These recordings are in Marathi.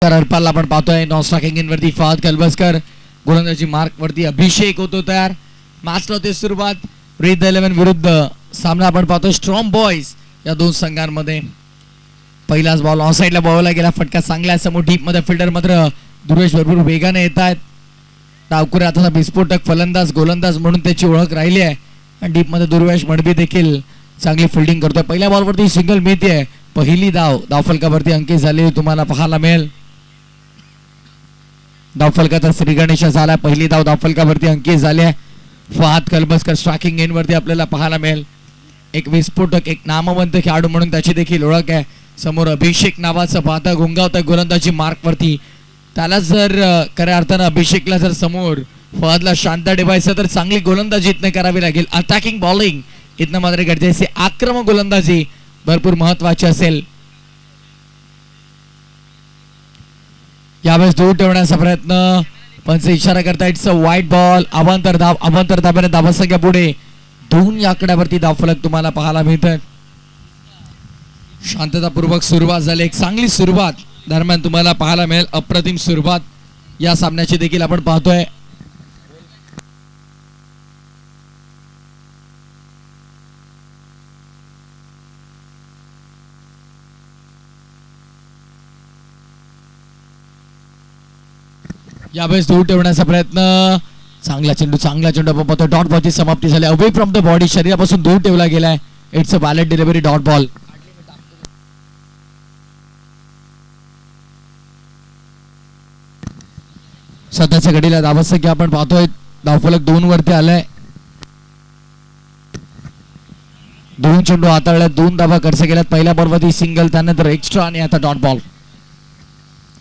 हरपालला आपण पाहतोय नॉन स्ट्रायकिंग इन वरती फहद कलबसकर, गोलंदाजी मार्क वरती अभिषेक होतो तयार. मॅचला होते सुरुवात. रेड 11 विरुद्ध सामना आपण पाहतोय स्ट्रॉंग बॉयज या दोन संघांमध्ये. पहिलाच बॉल ऑन साइडला बॉलला गेला, फटका चांगला आहे. समोर डीप मध्ये फिल्डर मात्र दुर्वेश भरपूर वेगाने येत आहेत. डावकुरे आता विस्फोटक फलंदाज गोलंदाज म्हणून त्याची ओळख राहिली आहे आणि डीप मध्ये दुर्वेश मडबी देखील चांगली फिल्डिंग करतोय. पहिल्या बॉलवरती सिंगल मिळते. पहिली धावफलकावरती अंकित झालेली तुम्हाला पाहायला मिळेल. धावफलकाचा श्री गणेश झाला. पहिली धावफलकावरती अंकित झाले. फहद कलबसकर स्ट्रायकिंग एंड वरती आपल्याला पाहायला मिळेल. एक विस्फोटक, एक नामवंत खेळाडू म्हणून त्याची देखील ओळख आहे. समोर अभिषेक नावाचा पाहता घोंगावता गोलंदाजी मार्क वरती. त्याला जर खऱ्या अर्थानं अभिषेकला जर समोर फहदला शांत ठेवायचं तर चांगली गोलंदाजी इथनं करावी लागेल. अटॅकिंग बॉलिंग इथनं मात्र गरजेचे. आक्रमक गोलंदाजी भरपूर महत्वाची असेल. यावेळेस दूर ठेवण्याचा प्रयत्न, पंच इशारा करता इट्स अ वाईट बॉल. अवांतर धाब्याने धावसंख्या पुढे 2 या आकड्यावरती धावफलक तुम्हाला पाहायला मिळतं. शांततापूर्वक सुरुवात झाली. एक चांगली सुरुवात दरम्यान तुम्हाला पाहायला मिळेल. अप्रतिम सुरुवात या सामन्याची देखील आपण पाहतोय. यावेळेस दूर ठेवण्याचा प्रयत्न, चांगला चेंडू आपण पाहतो. डॉट बॉलची समाप्ती झाली. अवे फ्रॉम द बॉडी, शरीरापासून दूर ठेवला गेलाय. It's a valid delivery, dot ball. सध्याच्या घडीला धावसंख्या आपण पाहतोय धावफलक 2 वरती आलाय. 2 चेंडू हाताळल्यात, 2 धावा खर्च केल्यात. पहिल्या बॉलवरती सिंगल, त्यानंतर एक्स्ट्रा आणि आता डॉट बॉल.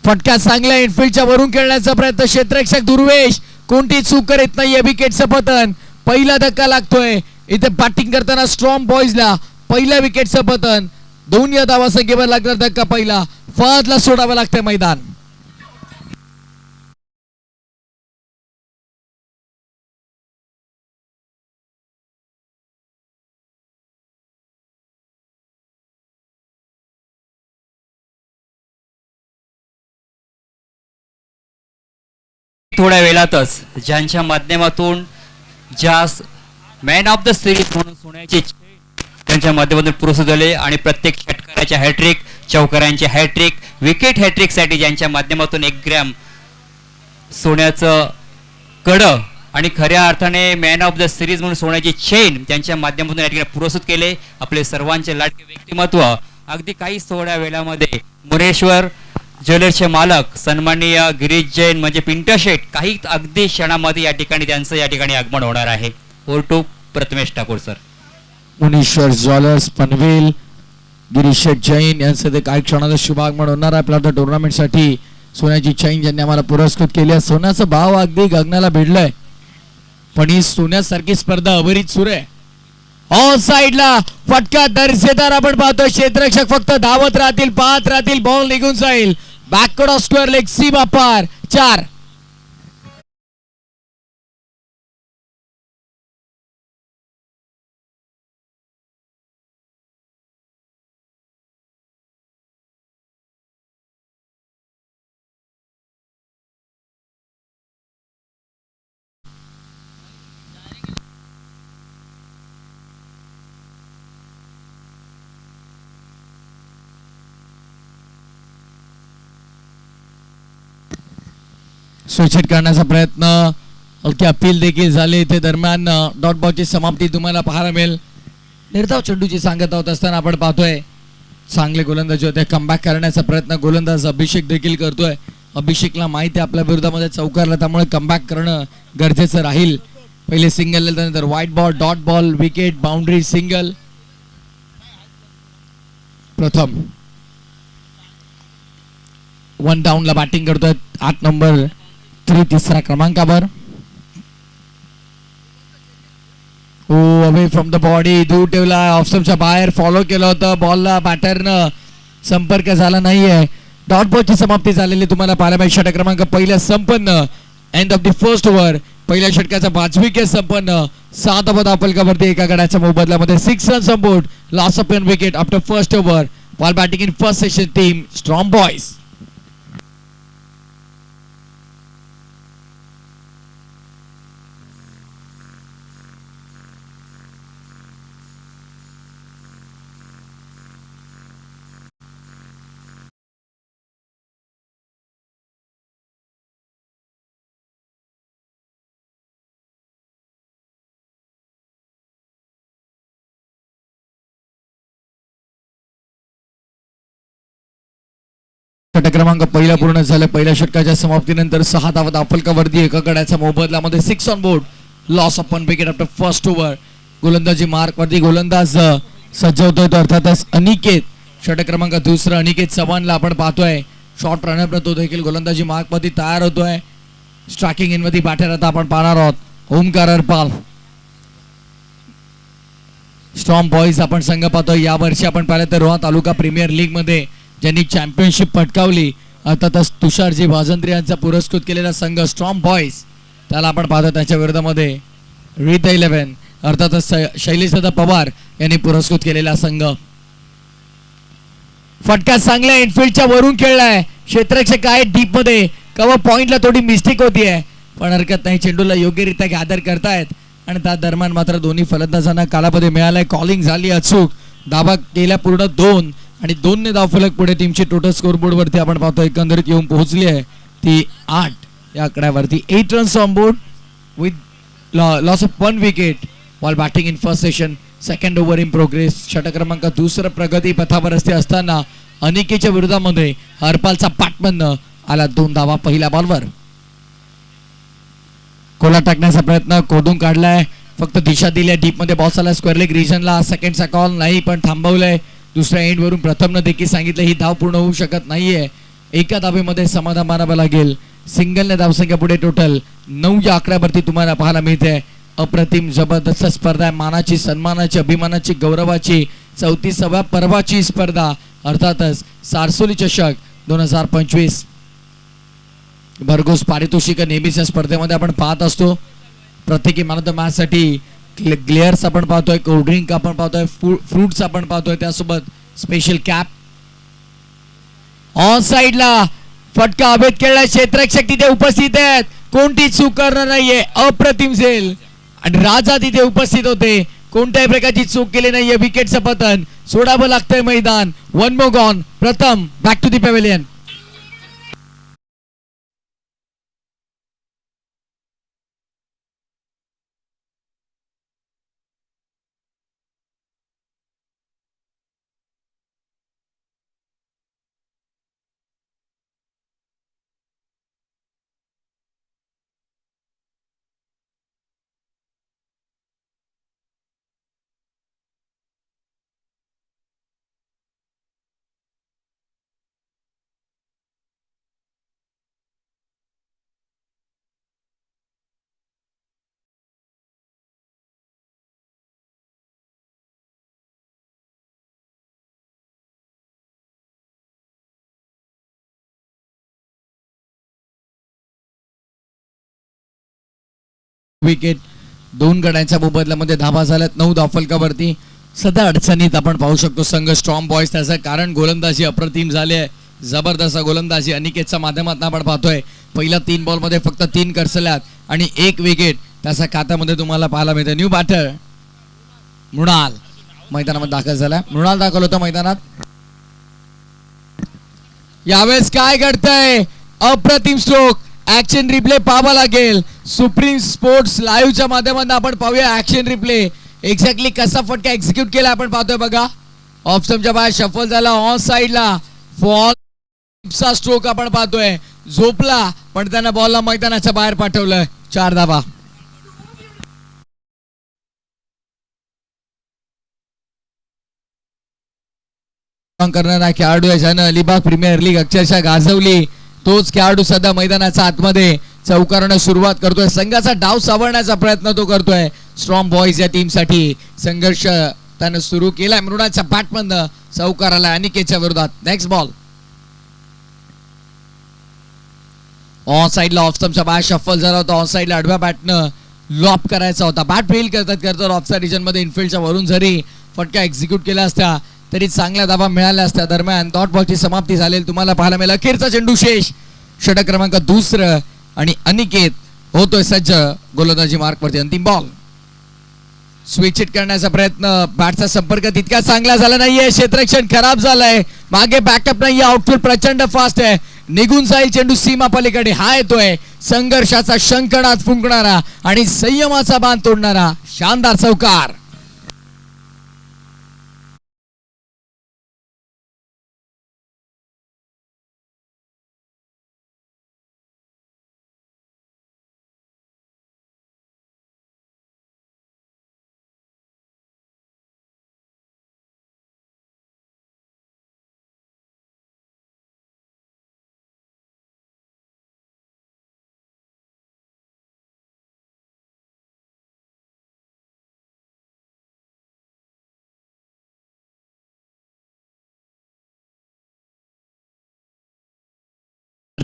फटका चांगला इनफिल्डच्या वरून खेळण्याचा प्रयत्न. क्षेत्ररक्षक दुर्वेश कोणती चूक करत नाहीये. विकेटचं पतन. पहिला धक्का लागतोय इथे बॅटिंग करताना स्ट्रॉंग बॉयजला. पहिल्या विकेटचं पतन. 2 या धावा संख्येवर लागणार धक्का पहिला. फहदला सोडावं लागतंय मैदान. थोड्या वेळातच ज्यांच्या माध्यमातून ज्या मॅन ऑफ द सिरीज म्हणून सोन्याचे त्यांच्या माध्यमातून पुरस्कृत झाले आणि प्रत्येक षटकाराच्या हॅट्रिक, चौकारांचे हॅट्रिक, विकेट हॅट्रिकसाठी ज्यांच्या माध्यमातून 1 ग्रॅम सोन्याचं कडं आणि खऱ्या अर्थाने मॅन ऑफ द सिरीज म्हणून सोन्याची चेन त्यांच्या माध्यमातून या ठिकाणी पुरस्कृत केले. आपले सर्वांचे लाडके व्यक्तिमत्व अगदी काही थोड्या वेळामध्ये मुरेश्वर ज्वेलर्सचे मालक सन्माननीय गिरीश जैन म्हणजे पिंटू शेठ काही अगदी क्षणामध्ये या ठिकाणी त्यांचं या ठिकाणी आगमन होणार आहे. Over to Prathamesh Thakur sir. Munishwar jewellers Panvel, Girish Jain यांचं ते काही क्षणाचं शुभागमन होणार आहे. आपल्या टुर्नामेंटसाठी सोन्याची चैन ज्यांनी आम्हाला पुरस्कृत केली आहे. सोन्याचं भाव अगदी गगनाला भिडलंय, पण ही सोन्यासारखी स्पर्धा अविरत सुरू आहे. ऑन साइडला फटका दर्जेदार आपण पाहतोय. क्षेत्ररक्षक फक्त धावत राहतील, पाहत राहतील, बॉल निघून जाईल. बॅकवर्ड ऑफ स्क्वेअर लेग सी बापार 4. स्विच हिट करण्याचा प्रयत्न, हलकी अपील देखील झाले. ते दरम्यान डॉट बॉलची समाप्ती तुम्हाला पाहायला मिळेल. निर्धाव चेंडूची सांगत आहोत असताना आपण पाहतोय चांगले गोलंदाजी होते. कमबॅक करण्याचा प्रयत्न गोलंदाज अभिषेक देखील करतोय. अभिषेकला माहिती आहे आपल्या विरोधामध्ये चौकारला, त्यामुळे कमबॅक करणं गरजेचं राहील. पहिले सिंगल, त्यानंतर white ball, dot ball, wicket, boundary, single. प्रथम 1 डाऊनला बॅटिंग करतोय 8 नंबर 3 तिसऱ्या क्रमांकावर. अवे फ्रॉम द बॉडी, दूर ठेवला, ऑफस्टंपच्या बाहेर फॉलो केलं होतं. बॉलला बॅटरनं संपर्क झाला नाहीये. डॉट बॉलची समाप्ती झालेली तुम्हाला पाहायला मिळेल. षटक क्रमांक पहिल्या संपन्न. End of the first over. पहिल्या षटकाचा 5 विकेट संपन्न. 7 धावफलकावरती एका गड्याच्या मोबदल्यामध्ये 6 रन संपूट. Loss of 1 wicket after first over. While batting in first session team, Strong Boys. षटक क्रमांक पहिला पूर्ण झालं. पहिल्या षटकाच्या समाप्तीनंतर 6 धावा धावफलकावरती एका गड्याच्या मोबदल्यामध्ये 6 on board. Loss of 1 wicket after first over. गोलंदाजी मार्क वरती गोलंदाज सज्ज होतोय तो अर्थातच अनिकेत. षटक क्रमांक दुसरा अनिकेत चव्हाणला आपण पाहतोय. शॉर्ट रनर तो देखील गोलंदाजी मार्क वरती तयार होतोय. स्ट्रायकिंग इन मध्ये बॅटर आता आपण पाहणार आहोत ओमकार अरपाल. स्ट्रॉंग बॉईज आपण संघ पाहतोय. या वर्षी आपण पाहिलं तर रोहा तालुका प्रीमियर लीग मध्ये ज्यांनी चॅम्पियनशिप पटकावली अर्थातच तुषारजी भाजंत्री यांचा पुरस्कृत केलेला संघ स्ट्रॉंग बॉईज, त्याला आपण पाहतो त्याच्या विरोधामध्ये रीड द 11 अर्थातच शैलेशदादा पवार यांनी पुरस्कृत केलेला संघ. फटका चांगला इनफिल्डच्या वरून खेळलाय. क्षेत्ररक्षक आहे डीप मध्ये. कव्हर पॉइंटला थोडी मिस्टेक होतीये पण हरकत नाही. चेंडूला योग्यरित्या गॅदर करतायत आणि त्या दरम्यान मात्र दोन्ही फलंदाजांना कालावधी मिळालाय. कॉलिंग झाली अचूक. धाबा केल्या पूर्ण 2 आणि 2 ने धावफलक पुढे टीमची टोटल स्कोरबोर्ड वरती आपण पाहतो एकंदरीत येऊन पोहोचली आहे ती 8 या आकड्यावरती. 8 runs on board with loss of 1 wicket while batting in first session. Second over in progress. षटक क्रमांक दुसरं प्रगती पथावर असताना अनिकेच्या विरोधामध्ये हरपालचा पाठबंद आला 2 धावा पहिल्या बॉलवर. कोला टाकण्याचा प्रयत्न कोदून काढलाय. फक्त दिशा दिली डीप मध्ये. बॉल आला स्क्वेअर लेग रिजनला. सेकंडचा कॉल नाही पण थांबवलंय. दुसऱ्या एंड वरून प्रथमनं देखील सांगितलं ही धाव पूर्ण होऊ शकत नाहीये. एका धावेमध्ये समाधान मानावं लागेल. सिंगलने धावसंख्या पुढे टोटल 9 या आकड्यावरती तुम्हाला पाहायला मिळते. अप्रतिम जबरदस्त स्पर्धा आहे. मानाची, सन्मानाची, अभिमानाची, गौरवाची 34व्या पर्वाची स्पर्धा अर्थातच सारसोली चषक 2025. भरघोस पारितोषिक नेहमीच्या स्पर्धेमध्ये आपण पाहत असतो. प्रत्येकी मॅन ऑफ द मॅच साठी ग्लेअर्स आपण पाहतोय, कोल्ड्रिंक आपण पाहतोय, फ्रुट्स आपण पाहतोय, त्यासोबत स्पेशल कॅप. ऑन साइडला फटका अभेद खेळला. क्षेत्ररक्षक तिथे उपस्थित आहेत. कोणती चूक करणार नाहीये. अप्रतिम झेल आणि राजा तिथे उपस्थित होते. कोणत्याही प्रकारची चूक केली नाहीये. विकेटचं पतन. सोडावं लागतंय मैदान. 1 more gone. Pratham back to the pavilion. Wicket. 2 गड्यांच्या मोबदल्यामध्ये धावा झाल्यात 9 धावफलकावरती. सध्या अडचणीत आपण पाहू शकतो संघ स्ट्रॉंग बॉयज. त्याचं कारण गोलंदाजी अप्रतिम झाली आहे. जबरदस्त गोलंदाजी अनिकेतच्या माध्यमातून आपण पाहतोय. पहिल्या 3 बॉलमध्ये फक्त 3 करसल्यात आणि 1 विकेट त्याच्या खात्यामध्ये तुम्हाला पाहायला मिळते. न्यू बॅटर मृणाल मैदानामध्ये दाखल झाला. मृणाल दाखल होता मैदानात. यावेळेस काय घडतंय. अप्रतिम स्ट्रोक. ऍक्शन रिप्ले पाहावा लागेल. सुप्रीम स्पोर्ट्स लाईव्हच्या माध्यमातून आपण पाहूया ऍक्शन रिप्ले. एक्झॅक्टली कसा फटका एक्झिक्यूट केला आपण पाहतोय बघा. ऑफ स्टंपच्या बाहेर शफल झाला. ऑन साइडला फॉलचा स्ट्रोक आपण पाहतोय. झोपला पण त्यानं बॉलला मैदानाच्या बाहेर पाठवलं. 4 धावा. करणारा खेळाडू आहे ज्यानं अलिबाग प्रीमियर लीग अक्षरशः गाजवली. तोच खेळाडू सध्या मैदानाच्या आतमध्ये चौकारानं सुरुवात करतोय. संघाचा डाव सावरण्याचा प्रयत्न तो करतोय. स्ट्रॉंग बॉईज या टीमसाठी संघर्ष त्यानं सुरू केलाय. मृणालचा बॅटमंद चौकाराला अनिकेतच्या विरोधात. Next ball. ऑन साइडला ऑफ स्टंपच्या बाहेर शफल झाला होता. ऑन साइडला आडव्या बॅटनं लॉप करायचा होता. बॅट फेल करतात ऑफसाइड रिजन मध्ये इनफिल्डच्या वरून जरी फटका एक्झिक्यूट केला असता तरी चांगल्या धावा मिळाल्या असत्या. दरम्यान डॉट बॉलची समाप्ती झालेली तुम्हाला पाहायला मिळेल. अखेरचा चेंडू शेष. षटक क्रमांक दुसरं आणि अनिकेत होतोय सज्ज गोलंदाजी मार्कवरती. अंतिम बॉल. स्विच हिट करण्याचा प्रयत्न. बॅटचा संपर्क तितका चांगला झाला नाहीये. क्षेत्ररक्षण खराब झालंय. मागे बॅकअप नाहीये. आउटफील्ड प्रचंड फास्ट आहे. निघून जाईल चेंडू सीमा पलीकडे. हा येतोय संघर्षाचा शंखनाद फुंकणारा आणि संयमाचा बांध तोडणारा शानदार चौकार.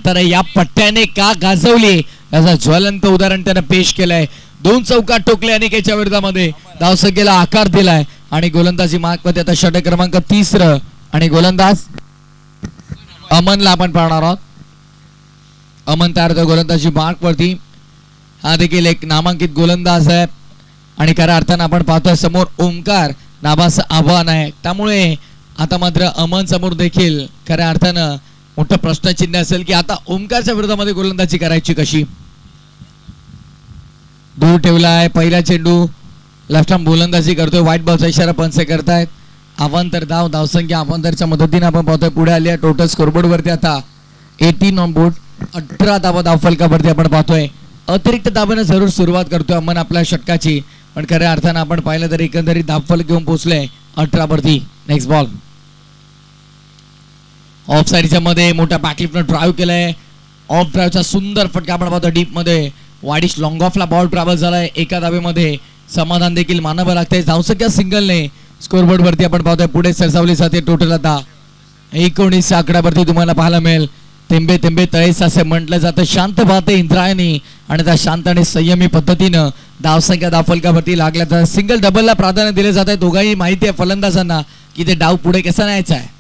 म्हातारा या पट्ट्याने का गाजवली याचा ज्वलंत उदाहरण त्यानं पेश केलंय. 2 चौकार टोकले अनिकेतच्या विरोधामध्ये धावसंख्येला आकार दिलाय आणि गोलंदाजी मार्क मध्ये आता षटक क्रमांक 3 आणि गोलंदाज अमनला आपण पाहणार आहोत. अमन तयार होतो गोलंदाजी मार्क वरती. हा देखील एक नामांकित गोलंदाज आहे आणि खऱ्या अर्थानं आपण पाहतोय समोर ओमकार नावाचं आव्हान आहे. त्यामुळे आता मात्र अमन समोर देखील खऱ्या अर्थानं मोठं प्रश्नचिन्ह असेल की आता ओमकारच्या विरोधामध्ये गोलंदाजी करायची कशी. दूर ठेवलाय पहिला चेंडू. लेफ्ट आर्म गोलंदाजी करतोय. व्हाईट बॉलचा इशारा पंच करतायत. अवांतर धावसंख्या अवांतरच्या मदतीने आपण पाहतोय पुढे आली आहे. टोटल स्कोरबोर्ड वरती आता 18 ऑन बोर्ड. 18 धावा धाव फलकावरती आपण पाहतोय. अतिरिक्त दाबाने जरूर सुरुवात करतोय अमन आपल्या षटकाची, पण खऱ्या अर्थानं आपण पाहिलं तर एकंदरीत धावफलक घेऊन पोहोचले 18 वरती. नेक्स्ट बॉल ऑफ साईडच्या मध्ये मोठ्या बॅकलिफ्टनं ड्राईव्ह केलंय. ऑफ ड्राईव्हचा सुंदर फटका आपण पाहतो डीप मध्ये. वाडिश लॉंग ऑफला बॉल ट्रॅव्हल झालाय. एका धावेमध्ये समाधान देखील मानावं लागतंय. धावसंख्या सिंगलने स्कोरबोर्ड वरती आपण पाहतोय पुढे सरसावली जाते. टोटल आता 19 आकड्यावरती तुम्हाला पाहायला मिळेल. तेंबे तेंबे तळेस असे म्हटलं जातं. शांत पाहते इंद्रायणी आणि त्या शांत आणि संयमी पद्धतीनं धावसंख्या धावफलकावरती लागल्या तर सिंगल डबलला प्राधान्य दिले जात आहे. दोघांही माहिती आहे फलंदाजांना की ते डाव पुढे कसा न्यायचा आहे.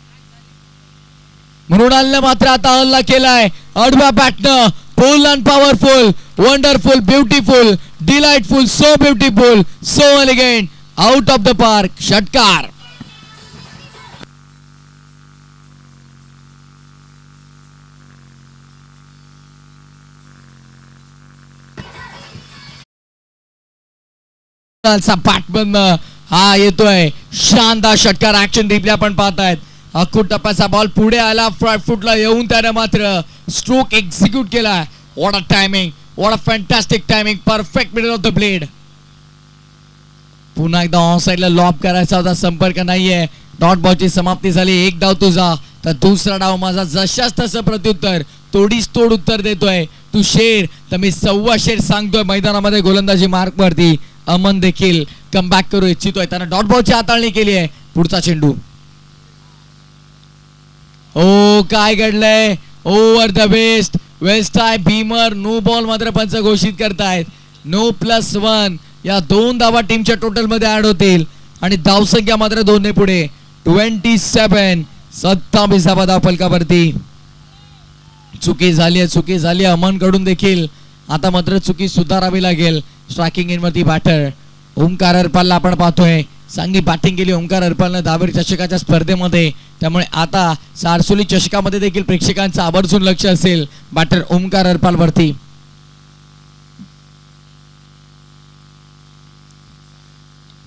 मृणालनं मात्र आता हल्ला केलाय आडव्या बॅटनं. Full and powerful, wonderful, beautiful, delightful, so beautiful, so elegant, out of the park, षटकार. पाठबंद हा येतोय शानदार षटकार. ऍक्शन रिप्ले आपण पाहतायत. अखूट टप्प्याचा बॉल पुढे आला. फ्रंट फुटला येऊन त्याने मात्र स्ट्रोक एक्झिक्यूट केला. What a timing, what a fantastic timing, perfect middle of the blade. पुन्हा एकदा ऑन साइडला लॉब करायचा होता, संपर्क नाहीये. डॉट बॉलची समाप्ती झाली. एक डाव तुझा तर दुसरा डाव माझा. जशाच तसं प्रत्युत्तर तोडीस तोड उत्तर देतोय. तू शेर तर मी 1.25 शेर सांगतोय. मैदानामध्ये गोलंदाजी मार्क वरती अमन देखील कमबॅक करू इच्छितोय. त्यानं डॉट बॉलची हाताळणी केली आहे. पुढचा चेंडू. ओ काय घडलंय. ओव्हर द वेस्ट आहे भीमर. नो बॉल मात्र पंच घोषित करतायत. नो +1 या 2 धावा टीमच्या टोटल मध्ये ऍड होतील आणि धावसंख्या मात्र 2 ने पुढे. 27 धावा धाव फलकावरती. चुकी झाली आहे अमन कडून देखील. आता मात्र चुकी सुधारावी लागेल. स्ट्रायकिंग इन वरती बॅटर ओमकार अरपालला आपण पाहतोय. चांगली बॅटिंग केली ओमकार अरपालनं धावेर चषकाच्या स्पर्धेमध्ये. त्यामुळे आता सारसोली चषकामध्ये देखील प्रेक्षकांचं आवर्जून लक्ष असेल बॅटर ओमकार अरपाल वरती.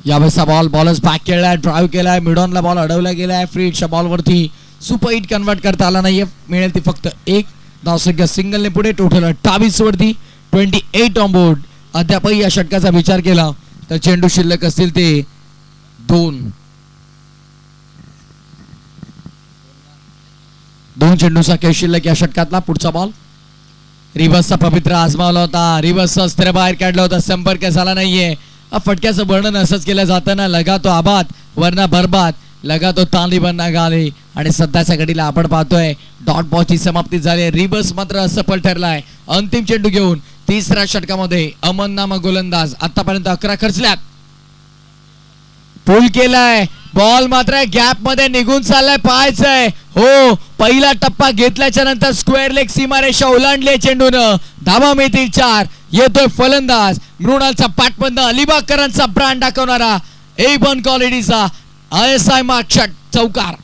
यावेळेसचा बॉलच बॅक केलाय. ड्राईव्ह केलाय. मिडॉनला बॉल अडवला गेलाय. फ्रीडच्या बॉलवरती सुपर हिट कन्वर्ट करता आला नाहीये. मिळेल ती फक्त एक धावसंख्या सिंगलने पुढे. टोटल 28 वरती. 28 ऑन बोर्ड. अद्यापही या षटकाचा विचार केला तर चेंडू शिल्लक असतील ते 2 चेंडूचा खेळ शिल्लक या षटकातला. पुढचा बॉल रिव्हर्सचा पवित्र आजमावला होता. रिव्हर्सचा अस्त्र बाहेर काढला होता. संपर्क झाला नाहीये. फटक्याचं वर्णन असंच केलं जातं ना, लगा तो आबाद वरना बरबाद, लगा तो तांदी बनना गाली. आणि सध्याच्या घडीला आपण पाहतोय डॉट बॉलची समाप्ती झाली. रिव्हर्स मात्र असफल ठरलाय. अंतिम चेंडू घेऊन तिसऱ्या षटकामध्ये अमन नामक गोलंदाज आतापर्यंत 11 खर्चल्यात. पुल केलाय. बॉल मात्र गॅप मध्ये निघून चाललाय. पाहायचंय हो. पहिला टप्पा घेतल्याच्या नंतर स्क्वेअर लेग सीमारेषा ओलांडली चेंडून. धावा मिळतील 4. येतोय फलंदाज मृणालचा पाठबंद. अलिबागकरांचा ब्रँड दाखवणारा A1 क्वालिटीचा ISI मार्क षट चौकार.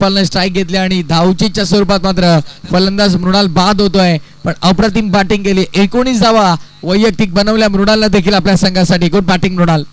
यशपालने स्ट्राईक घेतली आणि धावचीच्या स्वरूपात मात्र फलंदाज मृणाल बाद होतोय, पण अप्रतिम बॅटिंग केली. 19 धावा वैयक्तिक बनवल्या मृणालला देखील आपल्या संघासाठी. Good batting Mrinal.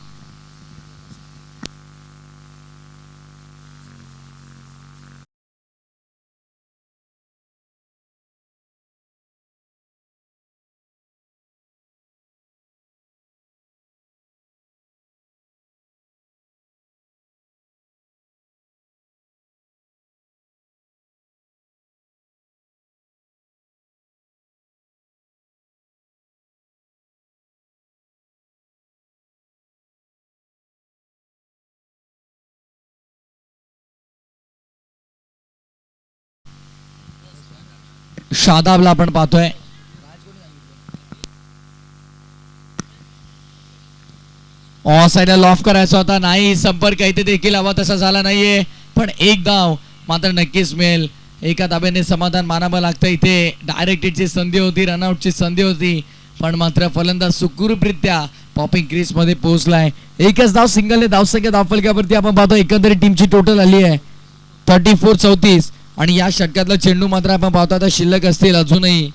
शादाबला आपण पाहतोय. ऑफ साईडला लॉफ करायचा होता, नाही संपर्क इथे देखील हवा तसा झाला नाहीये, पण एक धाव मात्र नक्कीच मिळेल. एका धाब्याने समाधान मानावं लागतं. इथे डायरेक्ट हिटची संधी होती, रनआउटची संधी होती, पण मात्र फलंदाज सुखरूपरित्या पॉपिंग क्रीज मध्ये पोहोचलाय. एकच धाव सिंगलने धावसंख्या धावफलकावरती आपण पाहतो. एकंदरीत टीमची टोटल आली आहे 34-34 आणि या षटकातला चेंडू मात्र आपण पाहतो आता शिल्लक असतील अजूनही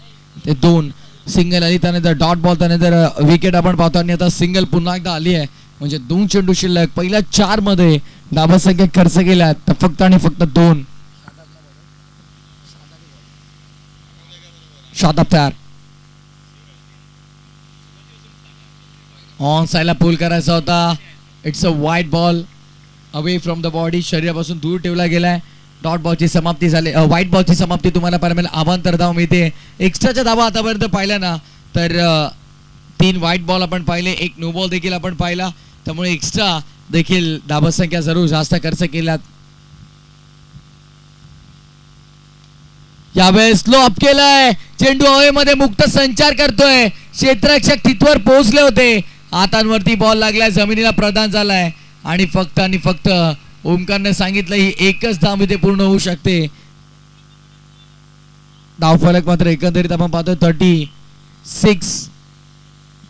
ते 2. सिंगल आली, त्यानंतर डॉट बॉल, त्यानंतर विकेट आपण पाहतो आणि आता सिंगल पुन्हा एकदा आली आहे. म्हणजे 2 चेंडू शिल्लक. पहिल्या 4 मध्ये धावसंख्या खर्च केल्या तर फक्त आणि फक्त 2. शादाब तयार. ऑन साईडला पूल करायचा होता. It's a wide ball away from the body, शरीरापासून दूर ठेवला गेलाय. डॉट बॉलची समाप्ती झाली, व्हाईट बॉलची समाप्ती तुम्हाला पाहायला मिळेल. अवांतर धाव मिळते. एक्स्ट्राच्या धावा आतापर्यंत पाहिल्या ना तर 3 व्हाईट बॉल आपण पाहिले, 1 नो बॉल देखील आपण पाहिला. त्यामुळे एक्स्ट्रा देखील धावसंख्या जरूर जास्त खर्च केल्यात. यावेळेस स्लो अप केलाय, चेंडू हवेमध्ये मुक्त संचार करतोय. क्षेत्ररक्षक तिथवर पोहोचले होते, हातांवरती बॉल लागलाय, जमिनीला प्रदान झालाय आणि फक्त ओमकारने सांगितलं ही एकच धाव इथे पूर्ण होऊ शकते. धावफलक मात्र एकंदरीत आपण पाहतोय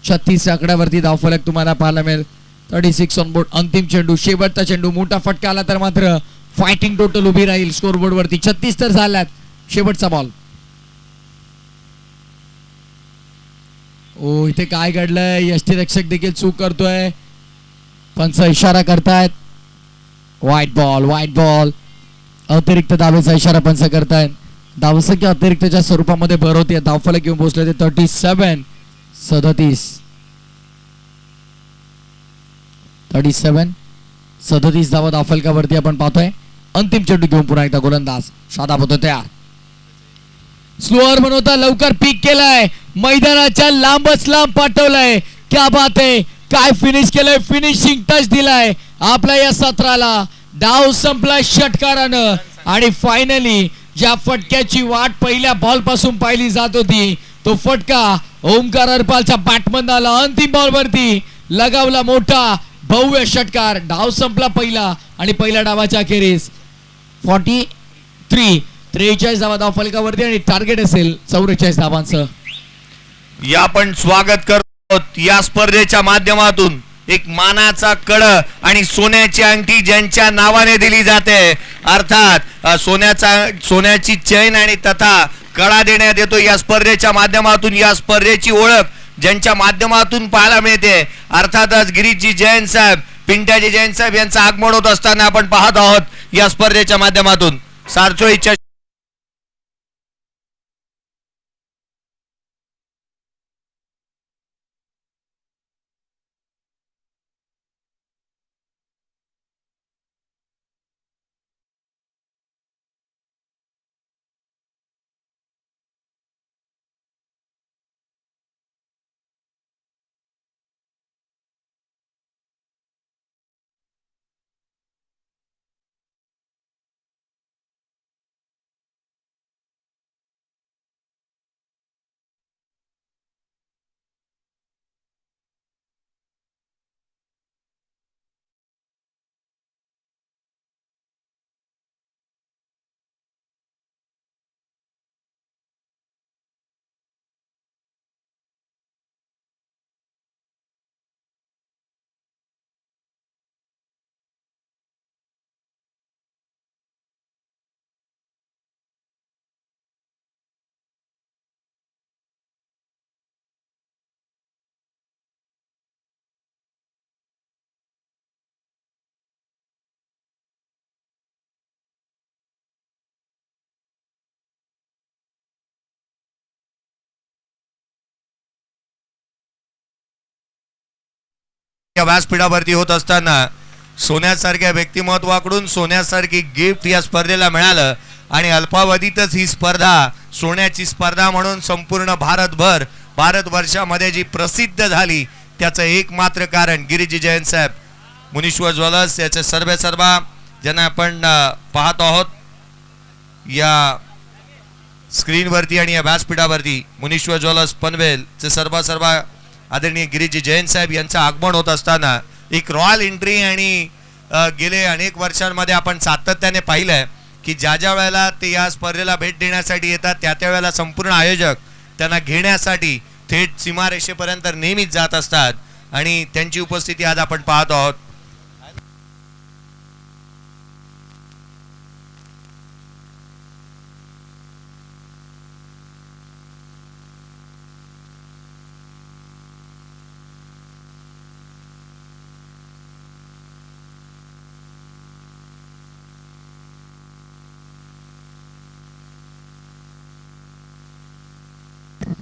36 आकड्यावरती धावफलक तुम्हाला पाहायला मिळेल. 36 ऑन बोर्ड. अंतिम चेंडू, शेवटचा चेंडू, मोठा फटका आला तर मात्र फायटिंग टोटल उभी राहील स्कोरबोर्ड वरती. 36 तर झाल्यात. शेवटचा बॉल. ओ इथे काय घडलंय, यष्टीरक्षक देखील चूक करतोय, पंच इशारा करतायत. White ball. अतिरिक्त धावेचा इशारा पंच करतायत. धावसंख्या अतिरिक्तच्या स्वरूपामध्ये भर होती. धावफलक घेऊन पोहोचले ते 37 धावा धावफलकावरती आपण पाहतोय. अंतिम चेंडू घेऊन पुन्हा एकदा गोलंदाज शादाब होतो तयार. स्लोअर बनवता लवकर पीक केलाय, मैदानाच्या लांबच लांब पाठवलाय. क्या बात आहे, काय फिनिश केलंय, फिनिशिंग टच दिलाय आपल्या या सत्राला. डाव संपला षटकारानं आणि फायनली ज्या फटक्याची वाट पहिल्या बॉल पासून पाहिली जात होती तो फटका ओमकार अरपालच्या बॅटमधला अंतिम बॉल वरती लगावला. मोठा भव्य षटकार. डाव संपला पहिला आणि पहिल्या डावाच्या अखेरीस 43 धावा धाव फलकावरती आणि टार्गेट असेल 44 धावांचं. या आपण स्वागत करतो या स्पर्धेच्या माध्यमातून एक मानाचा कड आणि सोन्याची अंगठी ज्यांच्या नावाने दिली जाते, अर्थात सोन्याची चैन आणि तथा कडा देण्यात येतो या स्पर्धेच्या माध्यमातून. या स्पर्धेची ओळख ज्यांच्या माध्यमातून पाहायला मिळते, अर्थातच गिरीशजी जैन साहेब, पिंट्याजी जैन साहेब यांचं आगमन होत असताना आपण पाहत आहोत या स्पर्धेच्या माध्यमातून. सारचोळीच्या या व्यासपीठावरती होत असताना सोन्यासारख्या व्यक्तिमत्वाकडून सोन्यासारखी गिफ्ट या स्पर्धेला मिळालं आणि अल्पावधीतच ही स्पर्धा सोन्याची स्पर्धा म्हणून संपूर्ण भारतवर्षामध्ये जी प्रसिद्ध झाली त्याचं एकमात्र कारण गिरीजी जैन साहेब मुनीश्वर ज्वेलर्स याचे सर्व ज्यांना आपण पाहत आहोत या स्क्रीनवरती आणि या व्यासपीठावरती मुनीश्वर ज्वेलर्स पनवेलचे सर्व आदरणीय गिरीजी जैन साहेब यांचं आगमन होत असताना एक रॉयल एंट्री आणि गेले अनेक वर्षांमध्ये आपण सातत्याने पाहिलंय की ज्या वेळेला ते या स्पर्धेला भेट देण्यासाठी येतात त्या वेळेला संपूर्ण आयोजक त्यांना घेण्यासाठी थेट सीमारेषेपर्यंत नेहमीच जात असतात आणि त्यांची उपस्थिती आज आपण पाहत आहोत.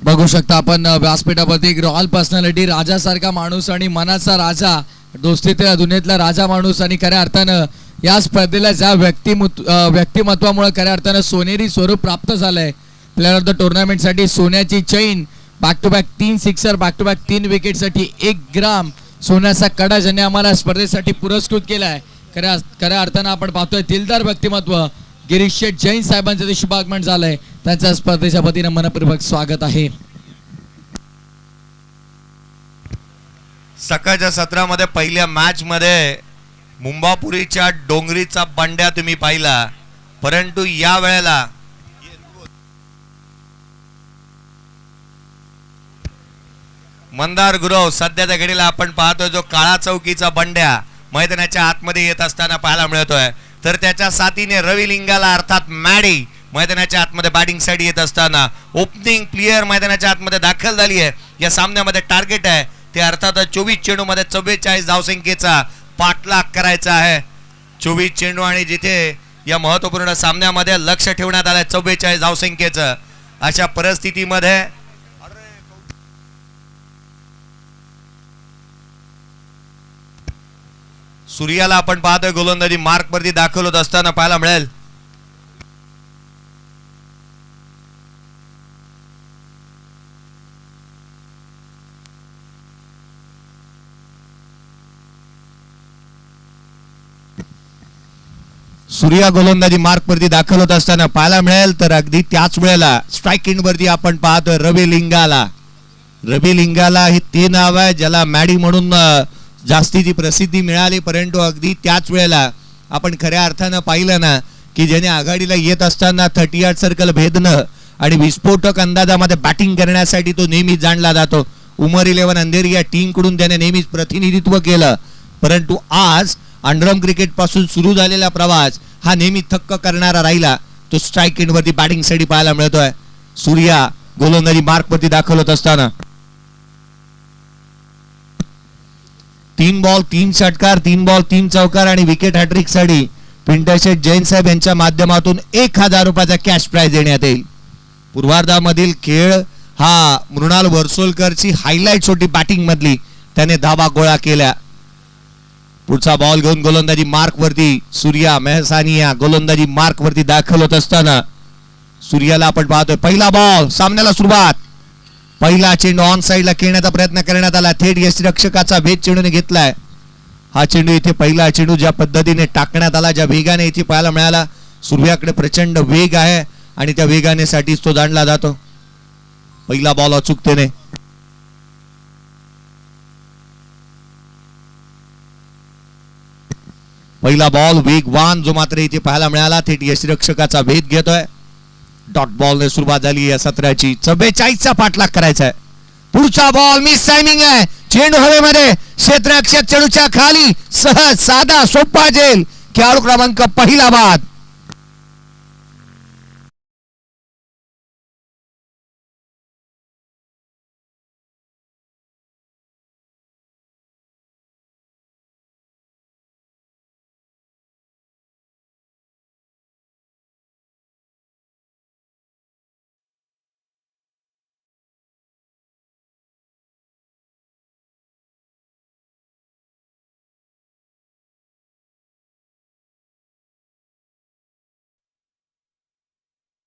बघू शकता आपण व्यासपीठावरती एक रॉयल पर्सनॅलिटी राजासारखा माणूस आणि मनाचा राजा दोस्तीतल्या दुनियेतला राजा माणूस आणि खऱ्या अर्थानं या स्पर्धेला ज्या व्यक्तिमत्वामुळे खऱ्या अर्थानं सोनेरी स्वरूप प्राप्त झालंय. प्लेअर ऑफ द टुर्नामेंटसाठी सोन्याची chain, back to back 3 sixer, back to back 3 विकेटसाठी 1 ग्राम सोन्याचा कडा ज्याने आम्हाला स्पर्धेसाठी पुरस्कृत केलाय. खऱ्या अर्थानं आपण पाहतोय दिलदार व्यक्तिमत्व गिरीश शेठ जैन साहेबांचं ते शुभागमन झालंय. त्यांच्या स्पर्धेच्या वतीनं मनपूर्वक स्वागत आहे. सकाळच्या सत्रामध्ये पहिल्या मॅच मध्ये मुंबापुरीच्या डोंगरीचा बंड्या तुम्ही पाहिला, परंतु या वेळेला मंदार गुरव सध्याच्या घडीला आपण पाहतोय जो काळा चौकीचा बंड्या मैदानाच्या आतमध्ये येत असताना पाहायला मिळतोय. तर त्याच्या साथीने रवी लिंगाला अर्थात मॅडी मैदानाच्या आतमध्ये बॅटिंग साठी येत असताना ओपनिंग प्लेयर मैदानाच्या आतमध्ये दाखल झाली आहे. या सामन्यामध्ये टार्गेट आहे ते अर्थात 24 चेंडूमध्ये 44 धावसंख्येचा पाठलाग करायचा आहे. 24 चेंडू आणि जिथे या महत्वपूर्ण सामन्यामध्ये लक्ष ठेवण्यात आलंय 44 धावसंख्येचं, अशा परिस्थितीमध्ये सूर्याला आपण पाहतोय गोलंदाजी मार्क वरती दाखल होत असताना पाहायला मिळेल. सूर्या गोलंदाजी मार्क वरती दाखल होत असताना पाहायला मिळेल. तर अगदी त्याच वेळेला स्ट्राईक एंड वरती आपण पाहतोय रवी लिंगाला हे ते नाव आहे ज्याला मॅडी म्हणून जास्तीची प्रसिद्धी मिळाली. परंतु अगदी त्याच वेळेला आपण खऱ्या अर्थानं पाहिलं ना की ज्याने आघाडीला येत असताना 38 सर्कल भेदणं आणि विस्फोटक अंदाजामध्ये बॅटिंग करण्यासाठी तो नेहमीच जाणला जातो. उमर 11 अंधेरी या टीम कडून त्याने नेहमीच प्रतिनिधित्व केलं. परंतु आज अंडरम क्रिकेट पासून सुरू झालेला प्रवास हा नेहमी थक्क करणारा राहिला. तो स्ट्राईक एंड वरती बॅटिंग साठी पाहायला मिळतोय. सूर्या गोलंदाजी मार्क वरती दाखल होत असताना 3 बॉल 3 षटकार, 3 बॉल 3 चौकार आणि विकेट हॅट्रिक साठी पिंटशेठ जैन साहेब यांच्या माध्यमातून 1000 रुपयाचा कॅश प्राइज देण्यात येईल. पूर्वार्धामधील खेळ हा मृणाल वर्सोलकरची हायलाइट होती बॅटिंग मधली, त्याने धाबा गोळा केल्या. पुढचा बॉल घेऊन गोलंदाजी मार्क वरती सूर्या मेहसानिया गोलंदाजी मार्क वरती दाखल होत असताना सूर्याला आपण पाहतोय. पहिला बॉल, सामन्याला सुरुवात. पहिला चेंडू ऑन साइडला खेळण्याचा प्रयत्न करण्यात आला, थेट यष्टिरक्षकाचा भेद चेंडूने घेतलाय. हा चेंडू इथे पहिला चेंडू ज्या पद्धतीने टाकण्यात आला, ज्या वेगाने इथे पाहायला मिळाला, सूर्याकडे प्रचंड वेग आहे आणि त्या वेगाने साठीच तो जाणला जातो. पहिला बॉल अचूकतेने पहिला बॉल वेगवान जो मात्र इथे पाहायला मिळाला, थेट यष्टिरक्षकाचा भेद घेतोय. डॉट बॉलने सुरुवात झाली या सत्राची. 44चा पाठलाग करायचा आहे. पुढचा बॉल मिस टायमिंग आहे, चेंडू हवेमध्ये, क्षेत्ररक्षक चेंडूच्या खाली, सहज साधा सोपा झेल, खेळाडू क्रमांक पहिला बाद.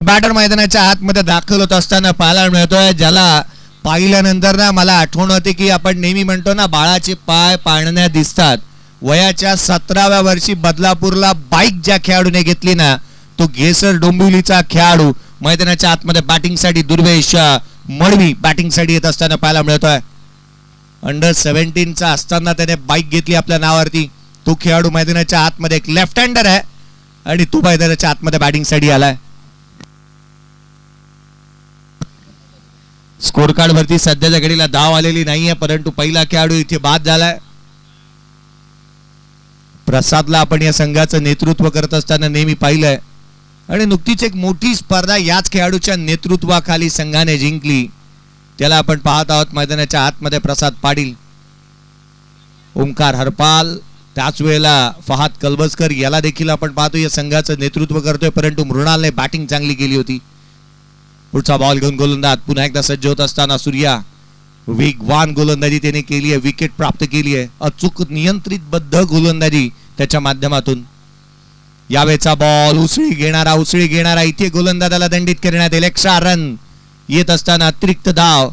बॅटर मैदानाच्या आतमध्ये दाखल होत असताना पाहायला मिळतोय, ज्याला पाहिल्यानंतर ना मला आठवण होते की आपण नेहमी म्हणतो ना, बाळाचे पाय पाळण्यात दिसतात. वयाच्या 17व्या वर्षी बदलापूरला बाईक ज्या खेळाडूने घेतली ना, तो घेसर डोंबिवलीचा खेळाडू मैदानाच्या आतमध्ये बॅटिंगसाठी दुर्वेश मळवी बॅटिंगसाठी येत असताना पाहायला मिळतोय. अंडर 17चा असताना त्याने बाईक घेतली आपल्या नावावरती. तो खेळाडू मैदानाच्या आतमध्ये एक लेफ्ट हँडर आहे आणि तो मैदानाच्या आतमध्ये बॅटिंगसाठी आलाय. स्कोर कार्ड वरती सध्याच्या घडीला धाव आलेली नाहीये, परंतु पहिला खेळाडू इथे बाद झालाय. प्रसादला आपण या संघाचं नेतृत्व करत असताना नेहमी पाहिलंय आणि नुकतीच एक मोठी स्पर्धा याच खेळाडूच्या नेतृत्वाखाली संघाने जिंकली. त्याला आपण पाहत आहोत मैदानाच्या आतमध्ये प्रसाद पाटील, ओमकार हरपाल, त्याच वेळेला फहाद कलबसकर याला देखील आपण पाहतो या संघाचं नेतृत्व करतोय. परंतु मृणालने बॅटिंग चांगली केली होती. पुढचा बॉल घेऊन गोलंदाज पुन्हा एकदा सज्ज होत असताना सूर्या वेगवान गोलंदाजी त्याने केली आहे, विकेट प्राप्त केली आहे. अचूक नियंत्रित बद्ध गोलंदाजी त्याच्या माध्यमातून. यावेळेचा बॉल उसळी घेणारा इथे गोलंदाजाला दंडित करण्यात येईल. एक्स्ट्रा रन येत असताना अतिरिक्त धाव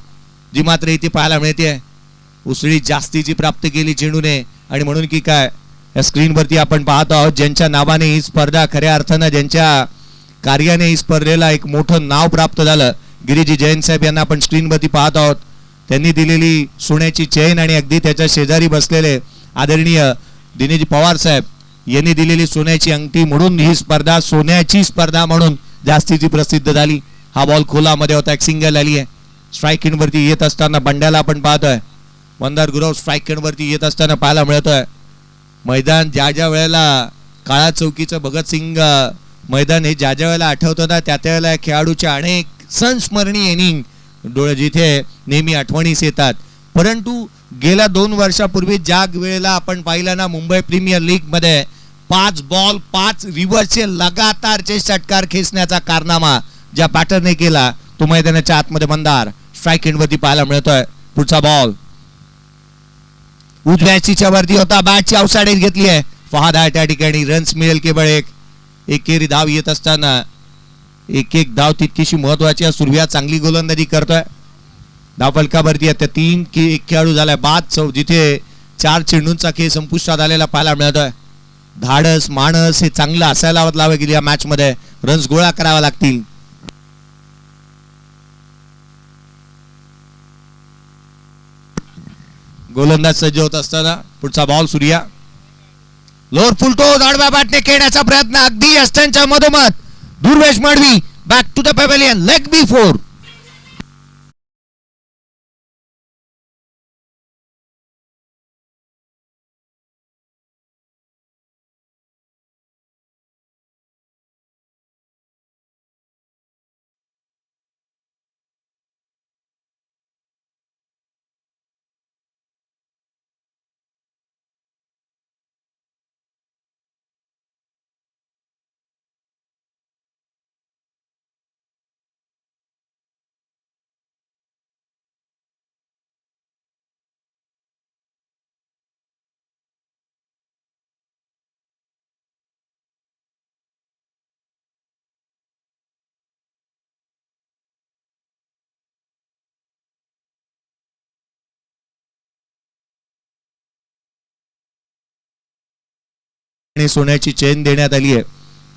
जी मात्र इथे पाहायला मिळते. उसळी जास्तीची प्राप्त केली चेंडूने आणि म्हणून की काय या स्क्रीनवरती आपण पाहतो आहोत, ज्यांच्या नावाने ही स्पर्धा खऱ्या अर्थानं ज्यांच्या कार्याने ही स्पर्धेला एक मोठं नाव प्राप्त झालं, गिरीजी जैन साहेब यांना आपण स्क्रीनवरती पाहत आहोत. त्यांनी दिलेली सोन्याची चेन आणि अगदी त्याच्या शेजारी बसलेले आदरणीय दिनेश पवार साहेब यांनी दिलेली सोन्याची अंगठी म्हणून ही स्पर्धा सोन्याची स्पर्धा म्हणून जास्तीची प्रसिद्ध झाली. हा बॉल खोलामध्ये होता, एक सिंगल आली आहे. स्ट्राईक वरती येत असताना बंड्याला आपण पाहतोय. मंदार गुरव स्ट्राईक वरती येत असताना पाहायला मिळतोय. मैदान ज्या ज्या वेळेला काळा चौकीचं भगतसिंग मैदान हे ज्या ज्या वेळेला आठवतं ना, त्या वेळेला खेळाडूच्या अनेक संस्मरणीय इनिंग डोळे जिथे नेहमी आठवणीस येतात. परंतु गेल्या 2 वर्षापूर्वी ज्या वेळेला आपण पाहिलं ना, मुंबई प्रीमियर लीग मध्ये 5 बॉल 5 रिव्हर्सचे लगातारचे षटकार खेचण्याचा कारनामा ज्या बॅटरने केला, तो मैदानाच्या आतमध्ये मंदार स्ट्राईक वरती पाहायला मिळतोय. पुढचा बॉल उजव्या सीच्या वरती होता, बॅटची आउटसाइड घेतली आहे. फहाद आहे त्या ठिकाणी. रन्स मिळेल केवळ एकेरी धाव येत असताना एक धाव तितकीशी महत्वाची आहे. सूर्या चांगली गोलंदाजी करतोय. धाव फलकावरती आता 3 की 1 खेळाडू झालाय बाद, जिथे 4 चेंडूंचा खेळ संपुष्टात आलेला पाहायला मिळतोय. धाडस माणस हे चांगलं असायला लावलं गेली या मॅच मध्ये. रन्स गोळा करावा लागतील. गोलंदाज सज्ज होत असताना पुढचा बॉल सूर्या लोअर फुलटो आडव्या बॅटने खेळण्याचा प्रयत्न अगदी यष्टांच्या मधोमध. Durvesh Malvi back to the pavilion, leg bye 4. आणि सोन्याची चेन देण्यात आली आहे.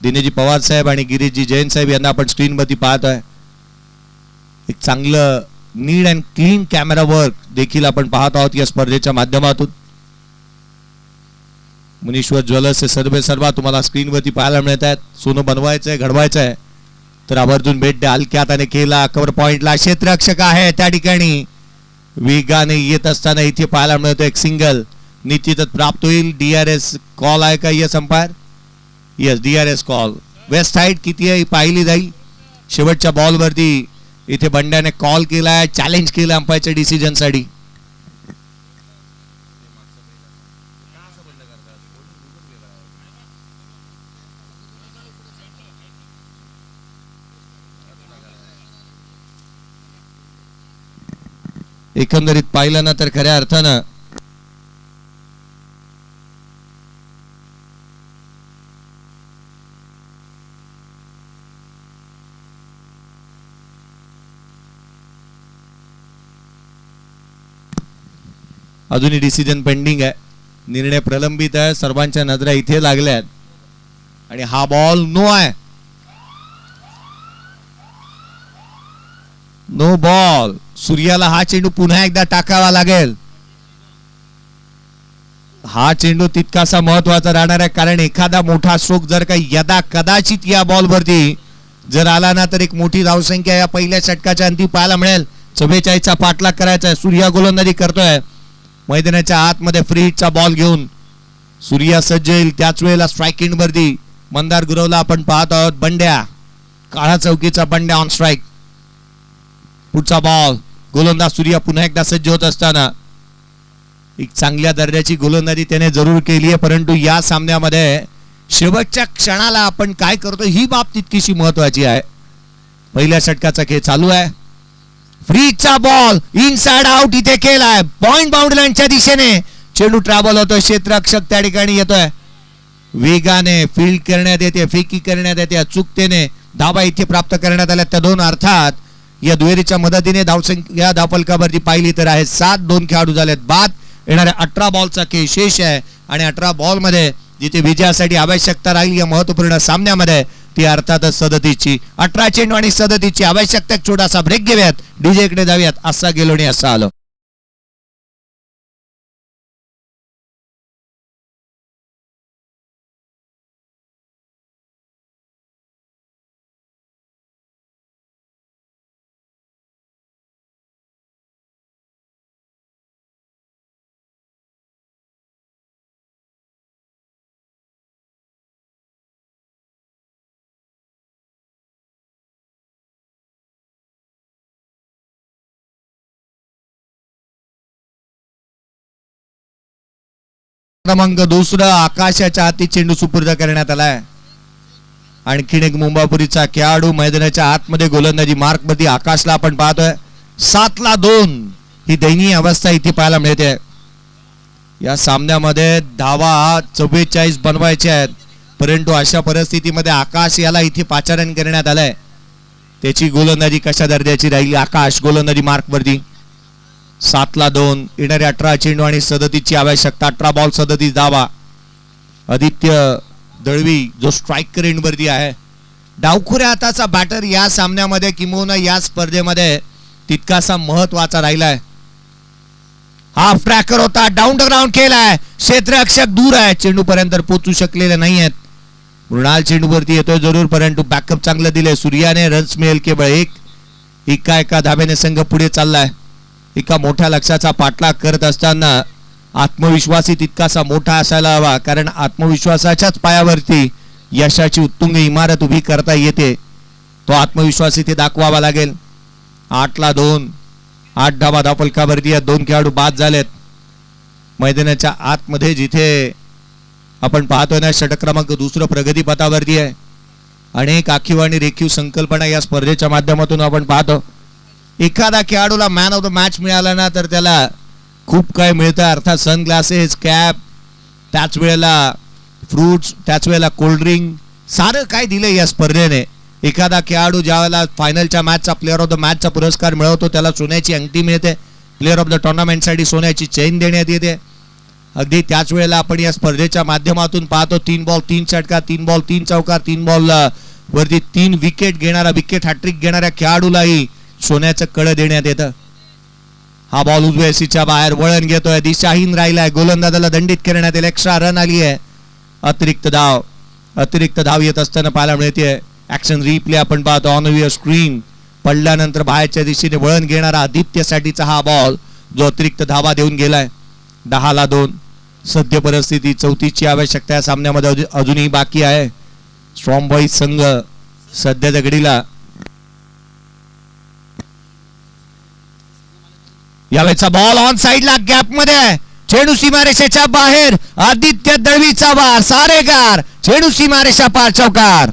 दिनेशजी पवार साहेब आणि गिरीशजी जैन साहेब यांना आपण स्क्रीनवरती पाहत आहे. एक चांगलं नीट अँड क्लीन कॅमेरा वर्क देखील आपण पाहत आहोत या स्पर्धेच्या माध्यमातून. मुनीश्वर ज्वेलर्स हे सर्व तुम्हाला स्क्रीनवरती पाहायला मिळत आहेत. सोनं बनवायचंय घडवायचंय तर आवर्जून भेट द्या. हलक्या हाताने केला, कव्हर पॉइंटला क्षेत्ररक्षक आहे त्या ठिकाणी. वेगाने येत असताना इथे पाहायला मिळतो एक सिंगल निश्चितच प्राप्त होईल. डीआरएस कॉल आहे का? Yes umpire, yes DRS call. West side किती आहे पाहिली जाईल. शेवटच्या बॉल वरती इथे बंड्याने कॉल केलाय, चॅलेंज केलं अंपायरच्या डिसिजन साठी. एकंदरीत पाहिलं ना तर खऱ्या अर्थानं अजूनही डिसिजन पेंडिंग आहे, निर्णय प्रलंबित आहे, सर्वांच्या नजरा इथे लागल्यात आणि हा बॉल नो आहे, नो बॉल. सूर्याला हा चेंडू पुन्हा एकदा टाकावा लागेल. हा चेंडू तितकासा महत्वाचा राहणार आहे, कारण एखादा मोठा स्ट्रोक जर का यदा कदाचित या बॉल वरती जर आला ना तर एक मोठी धावसंख्या या पहिल्या षटकाच्या अंती पाहायला मिळेल. 44चा पाठलाग करायचा आहे. सूर्या गोलंदाजी करतोय मैदानाच्या आतमध्ये. फ्री हिटचा बॉल घेऊन सूर्या सज्ज येईल. त्याच वेळेला स्ट्राईक एंड वरती मंदार गुरवला आपण पाहत आहोत. बंड्या, काळा चौकीचा बंड्या ऑन स्ट्राईक. पुढचा बॉल, गोलंदाज सूर्या पुन्हा एकदा सज्ज होत असताना एक चांगल्या दर्जाची गोलंदाजी त्याने जरूर केली आहे, परंतु या सामन्यामध्ये शेवटच्या क्षणाला आपण काय करतो ही बाब तितकीशी महत्वाची आहे. पहिल्या षटकाचा खेळ चालू आहे. फ्रीचा बॉल इनसाइड आउट इथे केलाय. पॉइंट बाउंड्री लाईनच्या दिशेने चेंडू ट्रॅव्हल होतोय. क्षेत्ररक्षक त्या ठिकाणी येतोय. वेगाने फील्ड करण्यात येते, फेकी करण्यात येते, अचूकतेने धाबा इथे प्राप्त करण्यात आल्या. त्या दोन अर्थात या दुहेरीच्या मदतीने धावसंख्या धावफलकावरती पाहिली तर आहे 7. 2 खेळाडू झालेत बाद. येणाऱ्या 18 बॉलचा खेळ शेष आहे आणि 18 बॉल मध्ये जिथे विजयासाठी आवश्यकता राहील या महत्वपूर्ण सामन्यामध्ये ती अर्थातच 37ची. 18 चेंडू आणि 37ची आवश्यकता. छोटासा ब्रेक घेऊयात, डीजे कडे जाऊयात. असा गेलो आणि असा आलो. क्रमांक 2 आकाशाच्या हाती चेंडू सुपूर्द करण्यात आलाय. आणखीन एक मुंबापुरीचा खेळाडू मैदानाच्या आतमध्ये गोलंदाजी मार्क मध्ये. आकाशला आपण पाहतोय. 7-2 ही दयनीय अवस्था इथे पाहायला मिळते. या सामन्यामध्ये धावा 44 बनवायचे आहेत, परंतु अशा परिस्थितीमध्ये आकाश याला इथे पाचारण करण्यात आलंय. त्याची गोलंदाजी कशा दर्जाची राहील. आकाश गोलंदाजी मार्क वरती. 7-2 येणारे 18 चेंडू आणि 37ची आवश्यकता. 18 बॉल 37 धावा. आदित्य दळवी जो स्ट्राईकर एंड वरती आहे. डावखुऱ्या हाताचा बॅटर या सामन्यामध्ये किंवा या स्पर्धेमध्ये तितकासा महत्वाचा राहिलाय. हाफ ट्रॅकर होता, डाऊन द ग्राउंड केलाय. क्षेत्ररक्षक दूर आहे, चेंडू पर्यंत पोहोचू शकलेले नाही आहेत. मृणाल चेंडू वरती येतोय जरूर, परंतु बॅकअप चांगलं दिलंय. सूर्याने रन्स मिळेल केवळ एक. एका धाब्याने संघ पुढे चाललाय. एका मोठ्या लक्ष्याचा पाठलाग करत असताना आत्मविश्वासही तितकासा मोठा असायला हवा, कारण आत्मविश्वासाच्याच पायावरती यशाची उत्तुंग इमारत उभी करता येते. तो आत्मविश्वास इथे दाखवावा लागेल. 8-2 8 धावा धावफलकावरती. या 2 खेळाडू बाद झालेत. मैदानाच्या आतमध्ये जिथे आपण पाहतोय ना षटक क्रमांक 2 प्रगतीपथावरती आहे. अनेक आखीव आणि रेखीव संकल्पना या स्पर्धेच्या माध्यमातून आपण पाहतो. एखादा खेळाडूला मॅन ऑफ द मॅच मिळाला ना तर त्याला खूप काय मिळतं, अर्थात सनग्लासेस, कॅप, त्याच वेळेला फ्रूट्स, त्याच वेळेला कोल्ड्रिंक, सारं काय दिलंय या स्पर्धेने. एखादा खेळाडू ज्यावेळेला फायनलच्या मॅचचा प्लेअर ऑफ द मॅचचा पुरस्कार मिळवतो त्याला सोन्याची अंगठी मिळते. प्लेअर ऑफ द टुर्नामेंटसाठी सोन्याची चेन देण्यात येते. अगदी त्याच वेळेला आपण या स्पर्धेच्या माध्यमातून पाहतो 3 बॉल 3 षटकार, 3 बॉल 3 चौकार, 3 बॉल वरती 3 विकेट घेणारा, विकेट हॅट्रिक घेणाऱ्या खेळाडूलाही सोन्याचं कड देण्यात येतं. हा बॉल उजव्या सीच्या बाहेर वळण घेतोय, दिशाहीन राहिलाय. गोलंदाजाला दंडित करण्यात येईल. एक्स्ट्रा रन आली आहे. अतिरिक्त धाव येत असताना पाहायला मिळते. ऍक्शन रिप्ले आपण पाहतो ऑन युअर स्क्रीन. पडल्यानंतर बाहेरच्या दिशेने वळण घेणारा आदित्यसाठीचा हा बॉल जो अतिरिक्त धावा देऊन गेलाय. 10-2 सद्य परिस्थिती. 34ची आवश्यकता या सामन्यामध्ये अजूनही बाकी आहे. स्ट्रॉंग बॉईज संघ सध्याच्या घडीला यावेळेचा बॉल ऑन साइडला गॅप मध्ये. चेंडू सीमारेषेच्या बाहेर. आदित्य दळवीचा वार सारेगार. चेंडू सीमारेषा पार चौकार.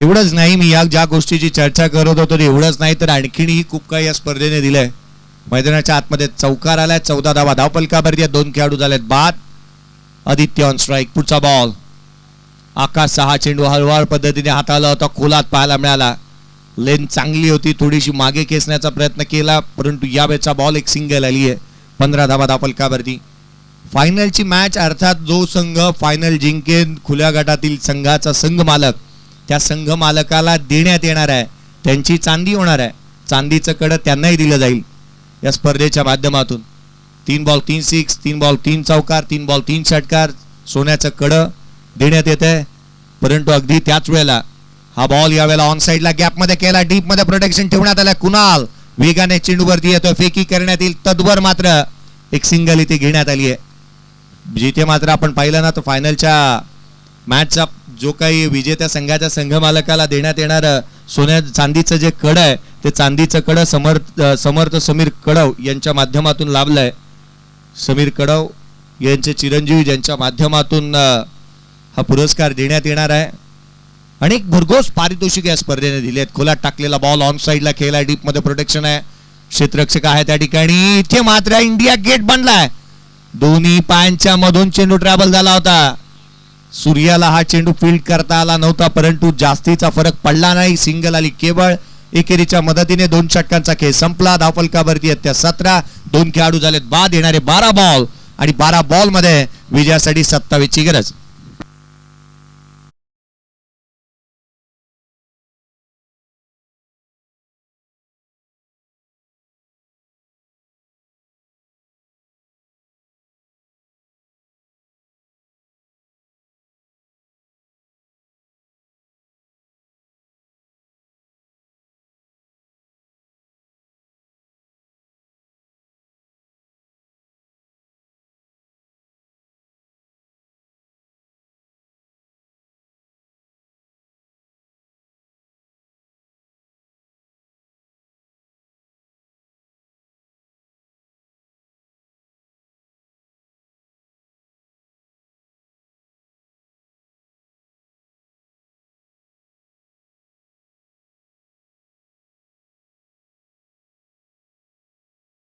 एवढंच नाही, मी या ज्या गोष्टीची चर्चा करत होतो एवढंच नाही तर आणखीनही खूप काही या स्पर्धेने दिलंय. मैदानाच्या आतमध्ये चौकार आलाय, 14 धावा धावपलकावरती 2 खेळाडू झालेत बाद. Aditya on strike. पुढचा बॉल. आकाश सहा चेंडू हळूहळू पद्धतीने हाताळला होता, खोलात पाहायला मिळाला. लेन चांगली होती, थोडीशी मागे खेचण्याचा प्रयत्न केला परंतु यावेळेचा बॉल एक सिंगल आली आहे. 15 धावा धावपलकावरती. फायनलची मॅच अर्थात जो संघ फायनल जिंकेन खुल्या गटातील संघाचा संघ मालक त्या संघ मालकाला देण्यात येणार आहे, त्यांची चांदी होणार आहे. चांदीचं कडं त्यांनाही दिलं जाईल या स्पर्धेच्या माध्यमातून. 3 बॉल 3 सिक्स, 3 बॉल 3 चौकार, 3 बॉल 3 षटकार सोन्याचं कडं देण्यात येत आहे. परंतु अगदी त्याच वेळेला हा बॉल यावेळेला ऑन साइडला गॅपमध्ये केला, डीप मध्ये प्रोटेक्शन ठेवण्यात आलं. कुणाल वेगाने चेंडूवरती येतो, फेकी करण्यात येईल. तद्वर मात्र एक सिंगल इथे घेण्यात आली आहे. जिथे मात्र आपण पाहिलं ना तर फायनलच्या मॅचचा जो काही विजेत्या संघाच्या संघ मालकाला देण्यात येणार सोन्या चांदीचं जे कड आहे ते चांदीचं कड समर्थ समीर कडव यांच्या माध्यमातून लाभलंय. समीर कडव यांचे चिरंजीवी ज्यांच्या माध्यमातून हा पुरस्कार देण्यात येणार आहे. अनेक भरघोस पारितोषिक या स्पर्धेने दिले आहेत. खोलात टाकलेला बॉल ऑन साइडला खेळला, डीप मध्ये प्रोटेक्शन आहे, क्षेत्ररक्षक आहे त्या ठिकाणी. इथे मात्र इंडिया गेट बनलाय. दोन्ही पायांच्या मधून चेंडू ट्रॅव्हल झाला होता. सूर्याला हा चेंडू फील्ड करता आला नव्हता परंतु जास्तीचा फरक पडला नाही, सिंगल आली. केवळ एकेरीच्या मदतीने 2 षटकांचा खेळ संपला. धावफलकावरती आहेत त्या 17, 2 खेळाडू झालेत बाद. येणारे 12 बॉल आणि 12 बॉल मध्ये विजयासाठी 27 ची गरज.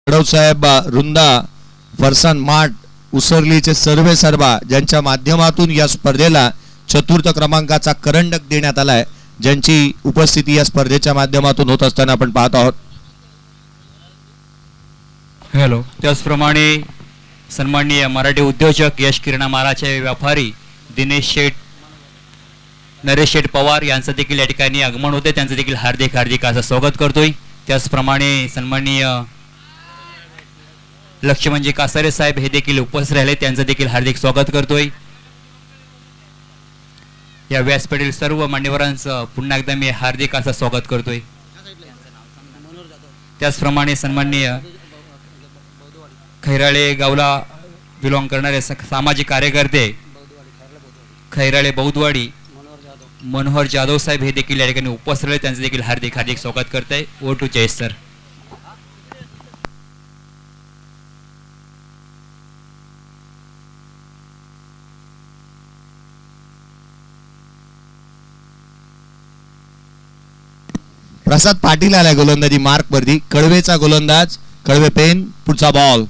कडव साहेब रुंदा फरसान माठ उसरलीचे सर्वे सर्वा ज्यांच्या माध्यमातून या स्पर्धेला चतुर्थ क्रमांकाचा करंडक देण्यात आलाय, ज्यांची उपस्थिती या स्पर्धेच्या माध्यमातून होत असताना आपण पाहत आहोत. हॅलो. त्याचप्रमाणे सन्माननीय मराठी उद्योजक यश किरणा मालाचे व्यापारी दिनेश शेठ, नरेश शेठ पवार यांचं देखील या ठिकाणी आगमन होते, त्यांचं देखील हार्दिक हार्दिक असं स्वागत करतोय. त्याचप्रमाणे सन्माननीय लक्ष्मणजी कासारे साहेब हे देखील उपस्थित राहिले, त्यांचं देखील हार्दिक स्वागत करतोय. या व्यासपीठातील सर्व मान्यवरांचं पुन्हा एकदा मी हार्दिक असं स्वागत करतोय. त्याचप्रमाणे सन्माननीय खैराळे गावला बिलॉंग करणारे सामाजिक कार्यकर्ते खैराळे बौद्धवाडी मनोहर जाधव साहेब हे देखील या ठिकाणी उपस्थित राहिले, त्यांचं देखील हार्दिक हार्दिक स्वागत करताय. ओ टू जय सर. प्रसाद पाटील आलाय गोलंदाजी मार्क वरती. कळवेचा गोलंदाज, कळवे पेन. पुढचा बॉल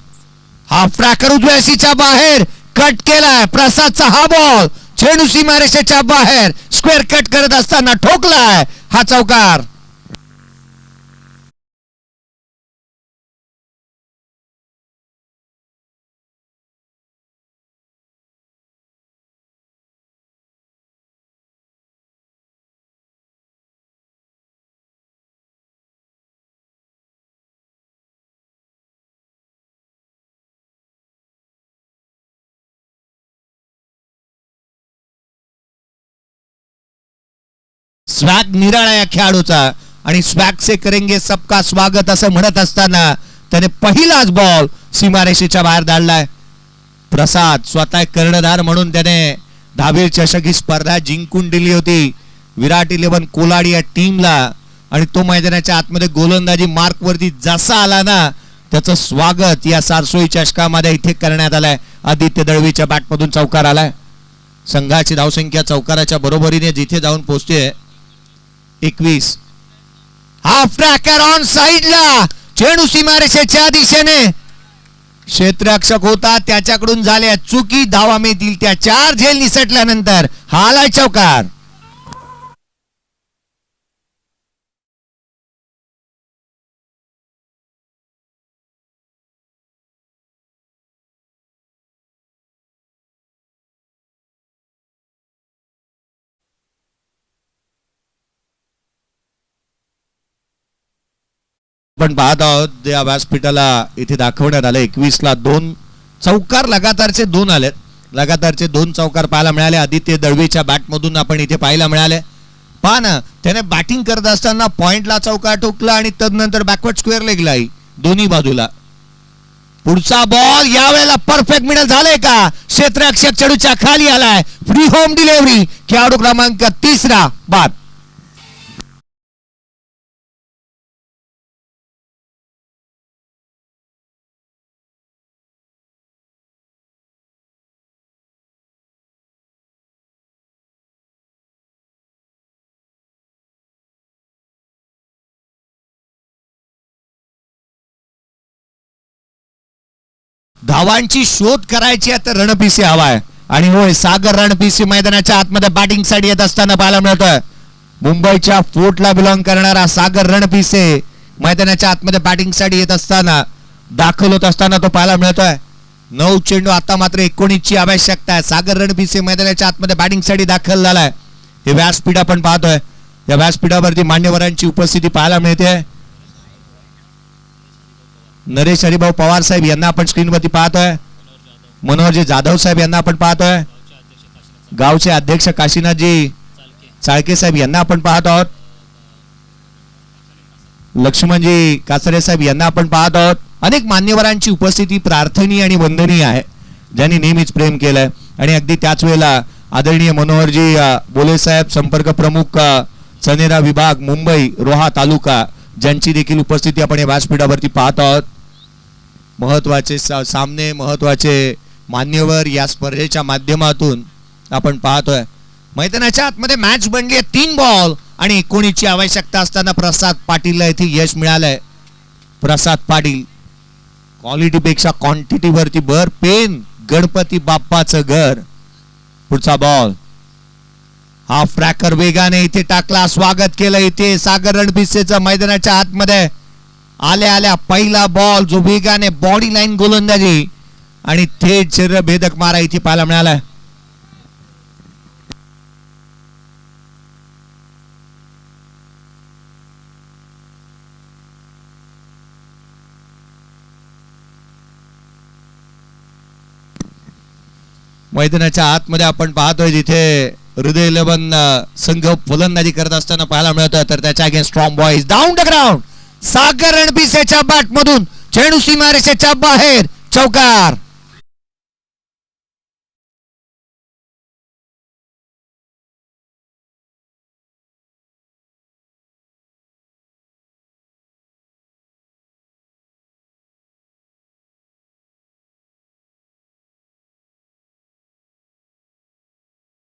हाफ ट्रॅकर उजव्याशीच्या बाहेर कट केलाय. प्रसादचा हा बॉल चेंडू सीमारेषेच्या बाहेर स्क्वेअर कट करत असताना ठोकलाय. हा चौकार. स्वॅग निराळा या खेळाडूचा आणि स्वॅग से करेंगे सबका स्वागत असं म्हणत असताना त्याने पहिलाच बॉल सीमारेषेच्या बाहेर धाडलाय. प्रसाद स्वतः कर्णधार म्हणून त्याने दहावीर चषक ही स्पर्धा जिंकून दिली होती विराट 11 कोलाडी या टीमला आणि तो मैदानाच्या आतमध्ये गोलंदाजी मार्क वरती जसा आला ना त्याचं स्वागत या सारसोई चषकामध्ये इथे करण्यात आलंय. आदित्य दळवीच्या बॅटमधून चौकार आलाय. संघाची धावसंख्या चौकाराच्या बरोबरीने जिथे जाऊन पोहोचते 21. हाफ ट्रॅकर ऑन साइडला, चेंडू सीमारेषेच्या दिशेने. क्षेत्ररक्षक होता त्याच्याकडून झाल्या चुकी, धावा मिळतील त्या 4 झेल निसटल्यानंतर. हालाय चौकार. आपण पाहत आहोत या व्यासपीठाला इथे दाखवण्यात आलं. 21 ला 2 चौकार लगातारचे 2 आलेत. लगातारचे 2 चौकार पाहायला मिळाले. आदित्य दळवीच्या बॅटमधून आपण इथे पाहायला मिळाले. पहा ना, त्याने बॅटिंग करत असताना पॉइंटला चौकार ठोकला आणि तदनंतर बॅकवर्ड स्क्वेअर लेगला दोन्ही बाजूला. पुढचा बॉल यावेळेला परफेक्ट मिडल झालंय का? क्षेत्ररक्षक चेंडूच्या खाली आलाय. Free home delivery. खेळाडू क्रमांक 3 बाद. धावांची शोध करायची आता रणपिसे हवाय. आणि होय, सागर रणपिसे मैदानाच्या आतमध्ये बॅटिंग साठी येत असताना पाहायला मिळतोय. मुंबईच्या फोर्टला बिलॉंग करणारा सागर रणपिसे मैदानाच्या आतमध्ये बॅटिंग साठी येत असताना, दाखल होत असताना तो पाहायला मिळतोय. 9 चेंडू, आता मात्र 19 ची आवश्यकता आहे. सागर रणपिसे मैदानाच्या आतमध्ये बॅटिंग साठी दाखल झालाय. हे व्यासपीठ आपण पाहतोय. या व्यासपीठावरती मान्यवरांची उपस्थिती पाहायला मिळते. नरेश हरिभाऊ पवार साहेब यांना आपण स्क्रीनवरती पाहतोय. मनोहरजी जाधव साहेब यांना आपण पाहतोय. गावचे अध्यक्ष काशीनाथजी चाळके साहेब यांना आपण पाहत आहोत. लक्ष्मणजी कासरे साहेब यांना आपण पाहत आहोत. अनेक मान्यवरांची उपस्थिती प्रार्थनीय आणि वंदनीय आहे, ज्यांनी नेहमीच प्रेम केलंय. आणि अगदी त्याच वेळेला आदरणीय मनोहरजी बोले साहेब, संपर्क प्रमुख चनेरा विभाग मुंबई रोहा तालुका, ज्यांची देखील उपस्थिती आपण या व्यासपीठावरती पाहत आहोत. महत्वाचे सामने, महत्वाचे मान्यवर या स्पर्धेच्या माध्यमातून आपण पाहतोय. मैदानाच्या आतमध्ये मॅच बनली आहे. 3 बॉल आणि 19 ची आवश्यकता असताना प्रसाद पाटीलला इथे यश मिळालंय. प्रसाद पाटील क्वालिटी पेक्षा क्वांटिटी वरती भर. पेन गणपती बाप्पाचं घर. पुढचा बॉल हाफ ट्रॅकर वेगाने इथे टाकला. स्वागत केलं इथे सागर रणपिसेचं मैदानाच्या आतमध्ये. आल्या आल्या पहिला बॉल जो वेगाने बॉडी लाईन गोलंदाजी आणि थेट शरीर भेदक मारा इथे पाहायला मिळाला. मैदानाच्या आतमध्ये आपण पाहतोय जिथे हृदय 11 संघ फलंदाजी करत असताना पाहायला मिळतोय. तर त्याच्या against strong boys down the ground. Sagar रणपिसेच्या बॅट मधून चेंडू सीमारेषेच्या बाहेर. चौकार.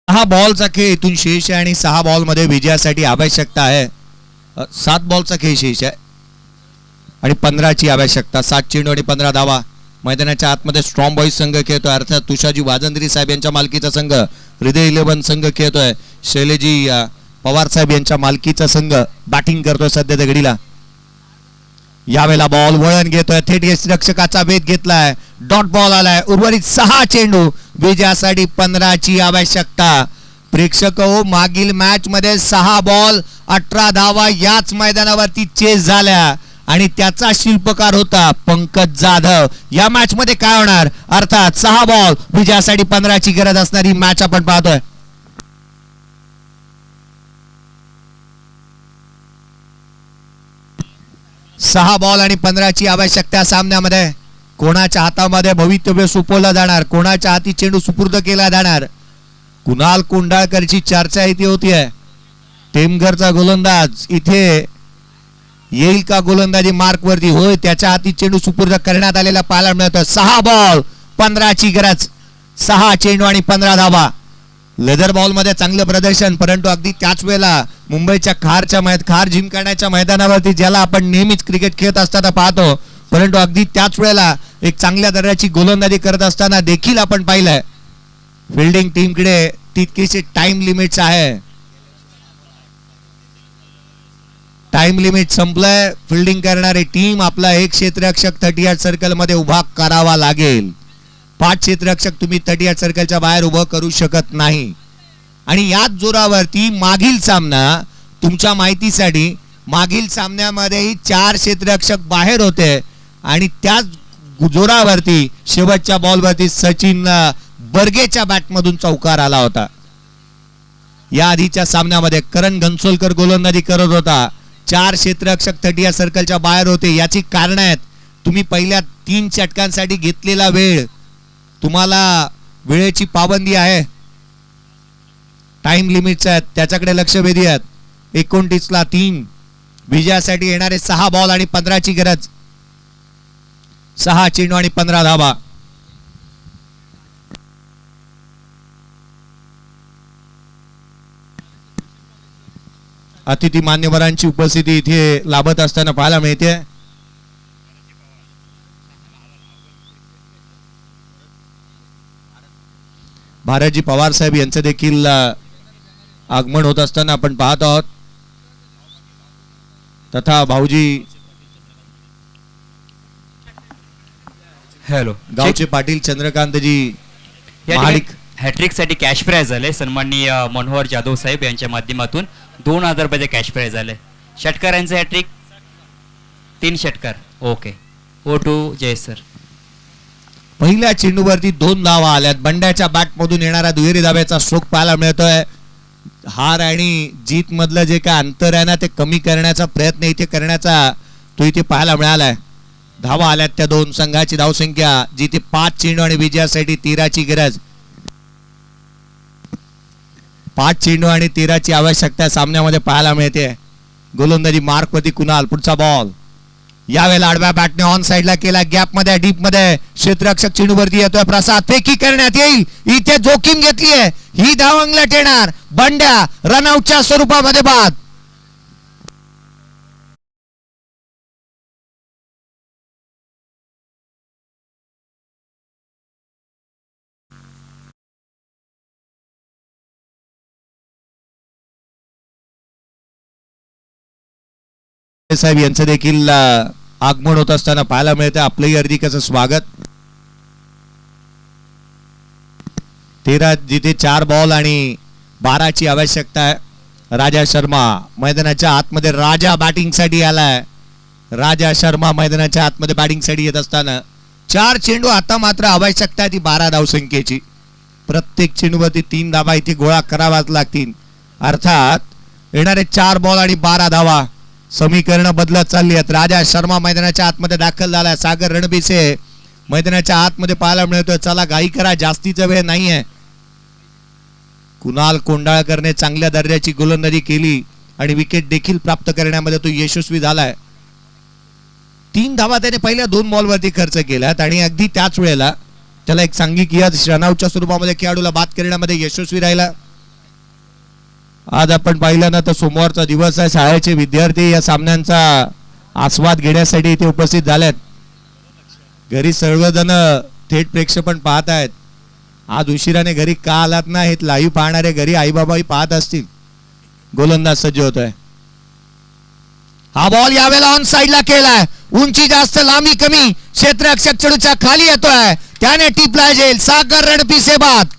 हा बॉलचा खेळ इथून शेष आहे आणि 6 बॉल मध्ये विजयासाठी आवश्यकता आहे. 7 बॉलचा खेळ शेष आहे आणि 15 ची आवश्यकता. 7 चेंडू आणि 15 धावा. मैदानाच्या आतमध्ये स्ट्रॉंग बॉईज संघ खेळतोय, अर्थात तुषाजी वाजंद्री साहेब यांच्या मालकीचा संघ. हृदय 11 संघ खेळतोय. शैलेजी पवार साहेब यांच्या मालकीचा संघ बॅटिंग करतोय सध्या घडीला. यावेळेला बॉल वळण घेतोय. थेट यष्टिरक्षकाचा वेध घेतलाय. डॉट बॉल आलाय. उर्वरित 6 चेंडू, विजयासाठी 15 ची आवश्यकता. प्रेक्षक हो, मागील मॅच मध्ये 6 बॉल 18 धावा याच मैदानावरती चेस झाल्या आणि त्याचा शिल्पकार होता पंकज जाधव. या मॅच मध्ये काय होणार? अर्थात 6 बॉल विजयासाठी 15 ची गरज असणारी मॅच आपण पाहतोय. सहा बॉल आणि 15 ची आवश्यकता सामन्यामध्ये. कोणाच्या हातामध्ये भवितव्य सोपवलं जाणार, कोणाच्या हाती चेंडू सुपूर्द केला जाणार. कुणाल कोंडाळकरची चर्चा इथे होतीये. टेमघरचा गोलंदाज इथे येईल का गोलंदाजी मार्क वरती? होय, त्याच्या हाती चेंडू सुपूर्द करण्यात आलेला पाहायला मिळतो. 6 बॉल 15 ची गरज. 6 चेंडू आणि 15 धावा. लेदर बॉल मध्ये चांगलं प्रदर्शन, परंतु अगदी त्याच वेळेला मुंबईच्या खार जिमखान्याच्या मैदानावरती ज्याला आपण नेहमीच क्रिकेट खेळत असताना पाहतो, परंतु अगदी त्याच वेळेला एक चांगल्या दर्जाची गोलंदाजी करत असताना देखील आपण पाहिलंय फिल्डिंग टीमकडे तितकीशी टाइम लिमिट्स आहे. टाइम लिमिट संपलंय. फिल्डिंग करणारी टीम आपला एक क्षेत्ररक्षक 38 सर्कल मध्ये उभा करावा लागेल. 5 क्षेत्ररक्षक तुम्ही 38 सर्कलच्या बाहेर उभं करू शकत नाही. आणि याच जोरावरती मागील सामना, तुमच्या माहितीसाठी मागील सामन्यामध्येही 4 क्षेत्ररक्षक बाहेर होते आणि त्याच जोरावरती शेवटच्या बॉलवरती सचिन बर्गेच्या बॅटमधून चौकार आला होता. या आधीच्या सामन्यामध्ये करण घनसोलकर गोलंदाजी करत होता. 4 क्षेत्ररक्षक 38 सर्कलच्या बाहेर होते. याची कारण आहेत, तुम्ही पहिल्या 3 षटकांसाठी घेतलेला वेळ, तुम्हाला वेळेची पाबंदी आहे, टाइम लिमिट्स आहेत, त्याच्याकडे लक्ष वेधूयात. 29 ला 3 विजयासाठी येणारे 6 बॉल आणि 15 ची गरज. 6 चेंडू आणि 15 धावा. अतिथी मान्यवरांची उपस्थिती इथे लाभत असताना पाहायला मिळते. भारतजी पवार साहेब यांचं देखील आगमन होत असताना आपण पाहत आहोत. तथा भाऊजी हॅलो गावचे पाटील चंद्रकांतजी महाडिक हॅट्रिक साठी कॅश प्राइज झाले. सन्माननीय मनोहर जाधव साहेब यांच्या माध्यमातून 2000 रुपयाचे कॅश प्राइज झाले. षटकारांचे हॅट्रिक 3 षटकार. ओके. ओ टू जय सर. पहिल्या चेंडूवरती 2 धावा आल्यात. बंड्याच्या बॅट मधून येणारा दुहेरी धाब्याचा स्ट्रोक पाहायला मिळतोय. हार आणि जीत मधलं जे काय अंतर आहे ना, ते कमी करण्याचा प्रयत्न इथे करण्याचा तो इथे पाहायला मिळालाय. धावा आल्यात त्या 2 संघाची धावसंख्या, जिथे 5 चेंडू आणि विजयासाठी 13 ची गरज. 5 चेंडू आणि 13 ची आवश्यकता सामन्यामध्ये पाहायला मिळते. गोलंदाजी मार्कवरती कुणाल. पुढचा बॉल यावेळेला आडव्या बॅटने ऑन साइडला केला. गॅप मध्ये डीप मध्ये क्षेत्ररक्षक चेंडूवरती येतोय. प्रसाद फेकी करण्यात येईल. इथे जोखीम घेतली आहे. ही धाव अंगलट येणार. बंड्या रनआउटच्या स्वरूपामध्ये बाद. साहेब यांचं देखील आगमन होत असताना पाहायला मिळतं. आपलंही हार्दिक स्वागत. 13 जिथे 4 बॉल आणि 12 ची आवश्यकता आहे. राजा शर्मा मैदानाच्या आतमध्ये. राजा बॅटिंग साठी आलाय. राजा शर्मा मैदानाच्या आतमध्ये बॅटिंग साठी येत असताना 4 चेंडू. आता मात्र आवश्यकता ती 12 धावसंख्येची. प्रत्येक चेंडूवरती 3 धावा इथे गोळा करावाच लागतील. अर्थात येणारे 4 बॉल आणि 12 धावा. समीकरण बदलत चालली आहेत. राजा शर्मा मैदानाच्या आतमध्ये दाखल झाला. सागर रणबिसे मैदानाच्या आतमध्ये पाहायला मिळतोय. चला घाई करा, जास्तीचा वेळ नाहीये. कुणाल कोंडाळकरने चांगल्या दर्जाची गोलंदाजी केली आणि विकेट देखील प्राप्त करण्यामध्ये तो यशस्वी झालाय. 3 धावा त्याने पहिल्या 2 बॉलवरती खर्च केल्यात आणि अगदी त्याच वेळेला त्याला एक सांघिक यश रनआउटच्या स्वरूपामध्ये खेळाडूला बाद करण्यामध्ये यशस्वी राहिला. आज आपण पाहिलं ना, तर सोमवारचा दिवस आहे. शाळेचे विद्यार्थी या सामन्यांचा आस्वाद घेण्यासाठी इथे उपस्थित झालेत. घरी सर्वजण थेट प्रेक्षेपण पाहत आहेत. आज उशिराने घरी का आलात ना, हे लाईव्ह पाहणारे घरी आई बाबाही पाहत असतील. गोलंदाज सज्ज होतोय. हा बॉल यावेळेला ऑन साइडला केलाय. उंची जास्त लांबी कमी. क्षेत्ररक्षक चेंडूच्या खाली येतोय. त्याने टिपला जाईल. सागर रणपिसे बाद.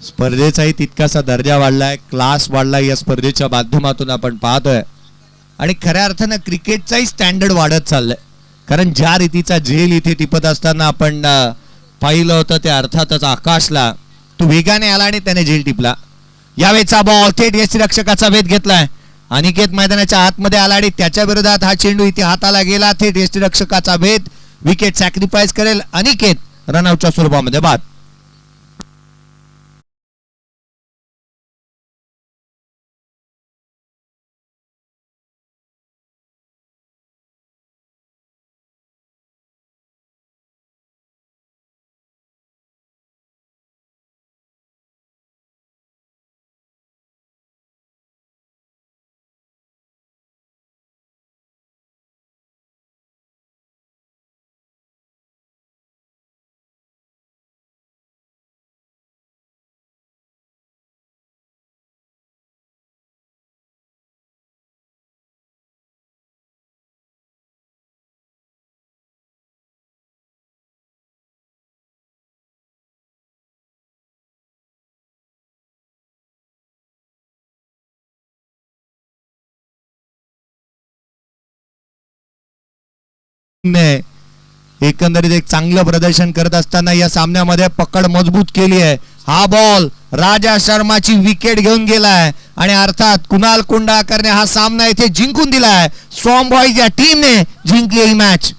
स्पर्धेचाही तितकासा दर्जा वाढलाय, क्लास वाढलाय या स्पर्धेच्या माध्यमातून आपण पाहतोय. आणि खऱ्या अर्थानं क्रिकेटचाही स्टँडर्ड वाढत चाललंय. कारण ज्या रीतीचा झेल इथे टिपत असताना आपण पाहिलं होतं ते अर्थातच आकाशला तो वेगाने आला आणि त्याने झेल टिपला. यावेळेचा बॉल थेट यष्टीरक्षकाचा वेध घेतलाय. अनिकेत मैदानाच्या आतमध्ये आला आणि त्याच्या विरोधात हा चेंडू इथे हाताला गेला. थेट यष्टीरक्षकाचा वेध. विकेट सॅक्रिफाईस करेल अनिकेत. रनआउटच्या स्वरूपामध्ये बाद. एकंदरीत एक चांगलं प्रदर्शन करत असताना या सामन्यामध्ये पकड मजबूत केली आहे. हा बॉल राजा शर्माची विकेट घेऊन गेलाय आणि अर्थात कुणाल कुंडाकरने हा सामना इथे जिंकून दिलाय. स्ट्रॉंग बॉयज या टीमने जिंकली ही मॅच.